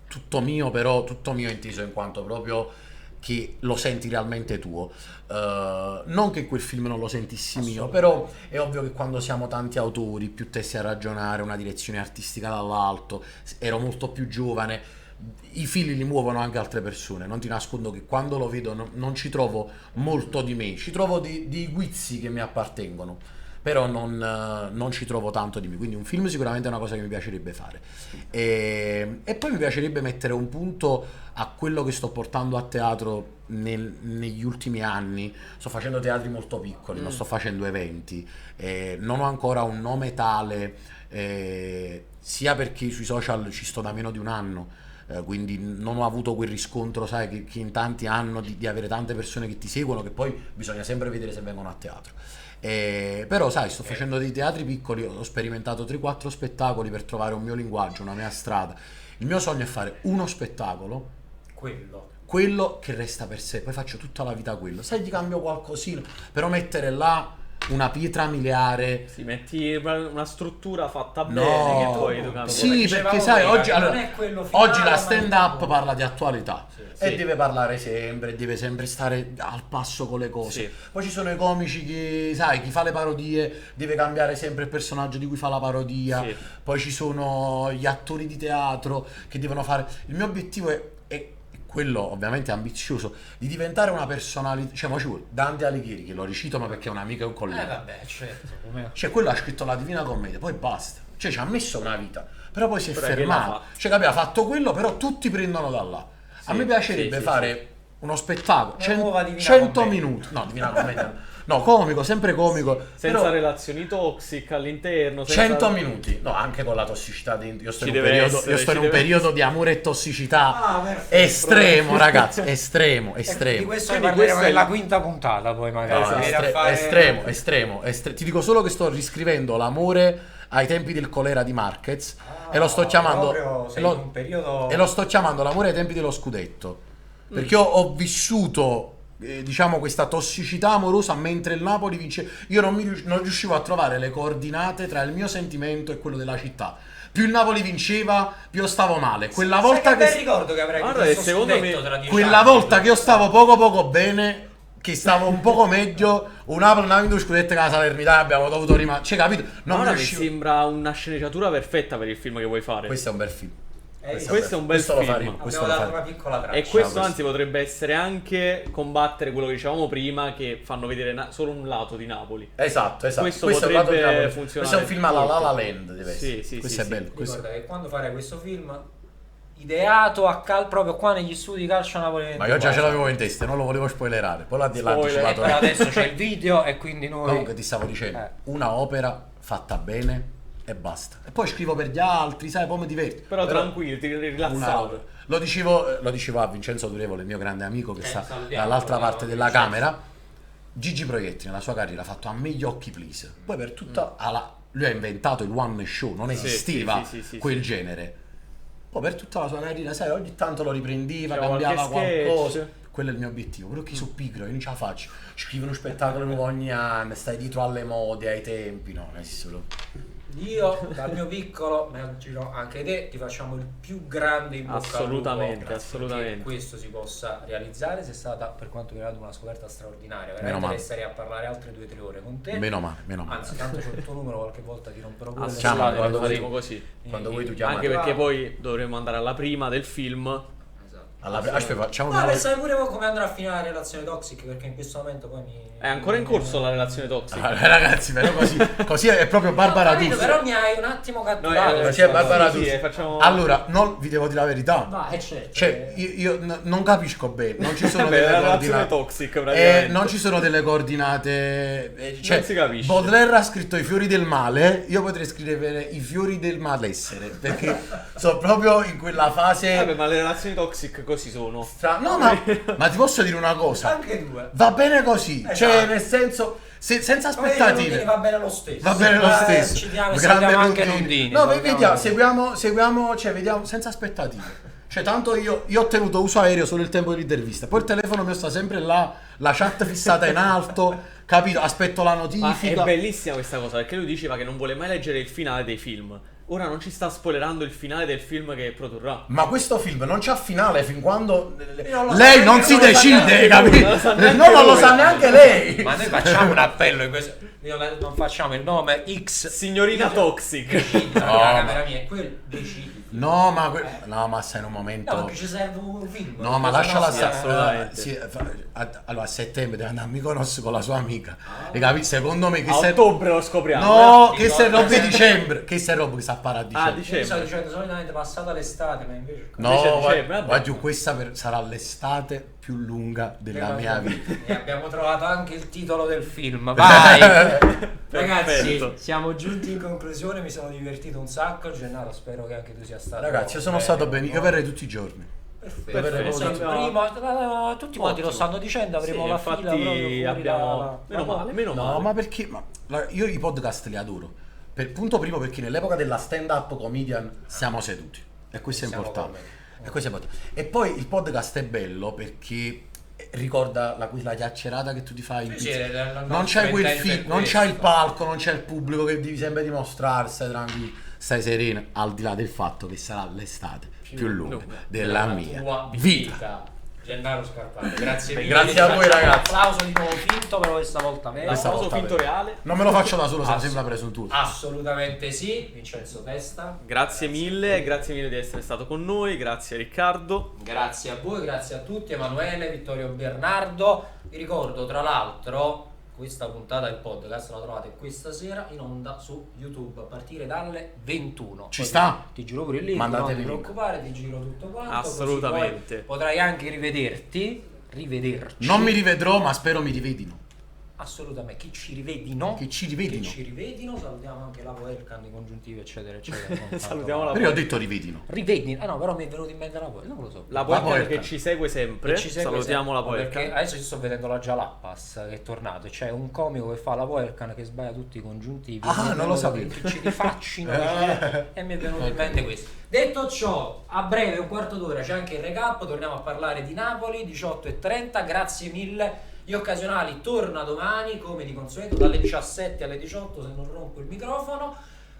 tutto mio, però tutto mio inteso in quanto proprio che lo senti realmente tuo. Non che quel film non lo sentissi mio, però è ovvio che quando siamo tanti autori, più testi a ragionare, una direzione artistica dall'alto, ero molto più giovane, i fili li muovono anche altre persone. Non ti nascondo che quando lo vedo non ci trovo molto di me, ci trovo dei guizzi che mi appartengono, però non ci trovo tanto di me. Quindi un film sicuramente è una cosa che mi piacerebbe fare, e poi mi piacerebbe mettere un punto a quello che sto portando a teatro negli ultimi anni. Sto facendo teatri molto piccoli, non sto facendo eventi, non ho ancora un nome tale, sia perché sui social ci sto da meno di un anno, quindi non ho avuto quel riscontro, sai, che in tanti hanno di avere tante persone che ti seguono, che poi bisogna sempre vedere se vengono a teatro. Però sai, sto facendo dei teatri piccoli, ho sperimentato 3-4 spettacoli per trovare un mio linguaggio, una mia strada. Il mio sogno è fare uno spettacolo, quello che resta per sé, poi faccio tutta la vita quello. Sai, ti cambio qualcosina, però mettere là una pietra miliare. Sì, metti una struttura fatta No. bene che poi tu cambi. Sì, Come perché dicevamo sai, prima, oggi, che non allora, è quello finale, oggi la ma stand è up tutto. parla di attualità e Sì. deve parlare sempre, deve sempre stare al passo con le cose. Sì. Poi ci sono i comici che, sai, chi fa le parodie deve cambiare sempre il personaggio di cui fa la parodia. Sì. Poi ci sono gli attori di teatro che devono fare. Il mio obiettivo è quello ovviamente ambizioso di diventare una personalità. Cioè, mo ci vuole Dante Alighieri, che lo ricito ma perché è un amico e un collega. Vabbè, certo. Come... Cioè, quello ha scritto la Divina Commedia, poi basta. Cioè, ci ha messo una vita, però poi si è Però che l'ha fermato. fatto? Cioè, capì, ha fatto quello, però tutti prendono da là. A Sì, me piacerebbe sì, fare uno spettacolo, Una nuova Divina 100 Commedia. minuti. No, Divina Commedia. No, comico, sempre comico. Senza però relazioni toxiche all'interno. Senza... 100 minuti. No, anche con la tossicità dentro. Io sto in Ci un deve periodo, essere, io sto in ci un deve periodo di amore e tossicità Ah, perfetto. estremo, ragazzi. Estremo, Di estremo. questo Quindi ne parleremo questa è nella la- quinta puntata, poi magari. No, Se viene a estremo. Ti dico solo che sto riscrivendo l'amore ai tempi del colera di Marquez e lo sto chiamando proprio sei e lo- in un periodo... e lo sto chiamando l'amore ai tempi dello scudetto. Perché ho vissuto diciamo questa tossicità amorosa mentre il Napoli vince. Io non riuscivo a trovare le coordinate tra il mio sentimento e quello della città. Più il Napoli vinceva, più io stavo male. Quella Sai volta bel che ricordo che avrei Guarda, questo secondo scudetto me- tra 10 quella anni. volta che io stavo poco bene, che stavo un poco meglio, un Napoli non ha vinto lo scudetto con la Salernitana, abbiamo dovuto rimanere. Cioè, capito? Non Guarda, mi riuscivo. sembra una sceneggiatura perfetta per il film che vuoi fare. Questo è un bel film. Questo è un bel questo lo film. faremo, questo Abbiamo lo dato una faremo. piccola traccia. E questo questo. anzi potrebbe essere anche combattere quello che dicevamo prima, che fanno vedere solo un lato di Napoli. Esatto. Questo è un lato potrebbe di Napoli. funzionare Questo è un film alla La La molto. Land, deve Sì, essere. sì, Questo sì, è bello. sì. questo- Ricorda che quando farai questo film, ideato proprio qua negli studi Calcio Napoli 24. Ma io già ce l'avevo in testa, non lo volevo spoilerare. Poi l'ha Spoiler. anticipato. Però adesso c'è il video e quindi noi... Comunque ti stavo dicendo, una opera fatta bene e basta. E poi scrivo per gli altri, sai, poi mi diverto. Però tranquilli, Una rilassato. opera. Lo dicevo a Vincenzo Durevole, il mio grande amico che sta salutiamo, dall'altra parte della Vincenzo. camera. Gigi Proietti nella sua carriera ha fatto A me gli occhi please. Poi per tutta lui ha inventato il one show, non Sì, esisteva sì, quel genere. Poi per tutta la sua carriera, sai, ogni tanto lo riprendeva, C'era cambiava qualche qualcosa. sketch. Quello è il mio obiettivo. Però che sono pigro, io non ce la faccio. Scrivo uno spettacolo nuovo ogni anno, stai dietro alle mode, ai tempi. No, non esiste proprio. Io, dal mio piccolo, immagino anche te, ti facciamo il più grande in bocca al lupo. Assolutamente, Grazie, assolutamente. perché questo si possa realizzare. Sei stata, per quanto mi riguarda, una scoperta straordinaria. Meno Veramente male. resterei a parlare altre 2 o 3 ore con te. Meno male, meno male. Anzi, tanto c'ho il tuo numero, qualche volta ti romperò pure le Chiamami, scatole. quando faremo vuoi. così. Quando vuoi tu chiamami. Anche perché poi dovremmo andare alla prima del film. Esatto. Aspetta, facciamo No, una per sapere pure come andrà a finire la relazione toxic, perché in questo momento poi mi... È ancora in corso la relazione toxica. Ragazzi, però così è proprio Barbara Capito, D'Urso. però mi hai un attimo catturato. sì, è Barbara sì, D'Urso. facciamo... Allora, vi devo dire la verità. Vai, certo. Cioè, io non capisco bene, non ci sono Vabbè, delle la relazione coordinate. toxic praticamente. Non ci sono delle coordinate. Cioè, Non si capisce. Baudelaire ha scritto i fiori del male, io potrei scrivere i fiori del malessere, perché sono proprio in quella fase. Vabbè, ma le relazioni toxic così sono. No, ma ti posso dire una cosa? Anche due. Va bene così, Esatto. cioè nel senso, senza aspettative. Va bene lo stesso. Va bene lo stesso. Citiamo, Grande salutiamo anche Lundini. Lundini. No, salutiamo vediamo, seguiamo, cioè vediamo senza aspettative. Cioè tanto io ho tenuto uso aereo solo il tempo dell'intervista. Poi il telefono mio sta sempre là, la chat fissata in alto, capito? Aspetto la Ma è notifica. bellissima questa cosa, perché lui diceva che non vuole mai leggere il finale dei film. Ora non ci sta spoilerando il finale del film che produrrà. Ma questo film non c'ha finale fin quando non lo so lei neanche non si lui, decide, non capito? lo sa neanche No, non lo lui. sa neanche lei. Ma noi facciamo un appello in questo. Non facciamo il nome X. Signorina Toxic. Decidi, No, la ma- camera mia è quel, decidi. No, ma sei in un momento. No, perché ci serve un film. No, ma Cosa lasciala no, stare. assolutamente. Allora, a settembre deve andare a Mykonos con la sua amica. E capi? Secondo me che A se ottobre lo scopriamo. No, eh. che se roba di dicembre. Che se roba che sa parare a Ah, dicembre. Io sto dicembre. dicendo solitamente passata l'estate, ma invece. No, Invece guarda, dicembre, vabbè. guarda, questa sarà l'estate più lunga della mia vita. E abbiamo trovato anche il titolo del film. Vai! Ragazzi, Perfetto. siamo giunti in conclusione. Mi sono divertito un sacco. Gennaro, spero che anche tu sia stato. Ragazzi, io sono stato bene. Io verrei tutti i giorni. Perfetto. Perfetto. Senti, Abbiamo- tutti quanti lo Ottimo. stanno dicendo. Avremo Sì, la infatti fila proprio fuori abbiamo... Meno male, meno No, male. ma perché? Io i podcast li adoro. Per punto primo perché nell'epoca della stand-up comedian siamo seduti. E questo è Siamo importante. come- E questo è importante. E poi il podcast è bello perché ricorda la chiacchierata che tu ti fai in Sì, pizza. il Non nostro c'è quel intento è non c'è questo. il palco, non c'è il pubblico che devi sempre dimostrare, stai tranquillo, stai sereno, al di là del fatto che sarà l'estate più lunga della mia tua vita. Gennaro Scarpati, grazie mille. Grazie a voi, Facciamo ragazzi. Un applauso di nuovo finto, però questa volta vero. Questa Applauso volta finto vero. reale. Non me lo faccio da solo, se no Ass- sembra presuntuoso. Assolutamente sì, Vincenzo Testa. Grazie mille di essere stato con noi, grazie Riccardo. Grazie a voi, grazie a tutti, Emanuele, Vittorio Bernardo. Vi ricordo tra l'altro questa puntata del podcast la trovate questa sera in onda su YouTube a partire dalle 21. Ci Poi sta? Ti giro pure il link, Mandate non ti il link. preoccupare, ti giro tutto quanto. così Assolutamente. poi potrai anche rivederci. Non mi rivedrò, ma spero mi rivedino. Assolutamente, chi ci rivedino, Che ci rivedino. che ci rivedino, salutiamo anche la Welcome, i congiuntivi eccetera eccetera. Non Salutiamo tanto- la Però io ho detto rivedino. Rivedino, no, però mi è venuto in mente la Welcome, non lo so. La Poelcan. Poelcan che ci segue sempre. Ci segue Salutiamo la sempre, perché Poelcan. adesso ci sto vedendo la Jalappas che è tornato, c'è un comico che fa la Poelcan che sbaglia tutti i congiuntivi. Ah, Mi è non lo venuto sapevo. che ci rifaccino e mi è venuto in mente questo. Detto ciò, a breve un quarto d'ora c'è anche il recap, torniamo a parlare di Napoli 18:30, grazie mille. Gli occasionali torna domani come di consueto dalle 17 alle 18 se non rompo il microfono.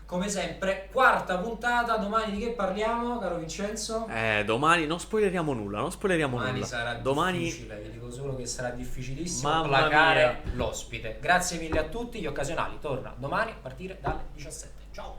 Come sempre, quarta puntata, domani di che parliamo, caro Vincenzo? Domani non spoileriamo nulla, non spoileriamo Domani nulla. sarà Domani difficile, vi dico solo che sarà difficilissimo Mamma placare mia. l'ospite. Grazie mille a tutti, gli occasionali torna domani a partire dalle 17. Ciao!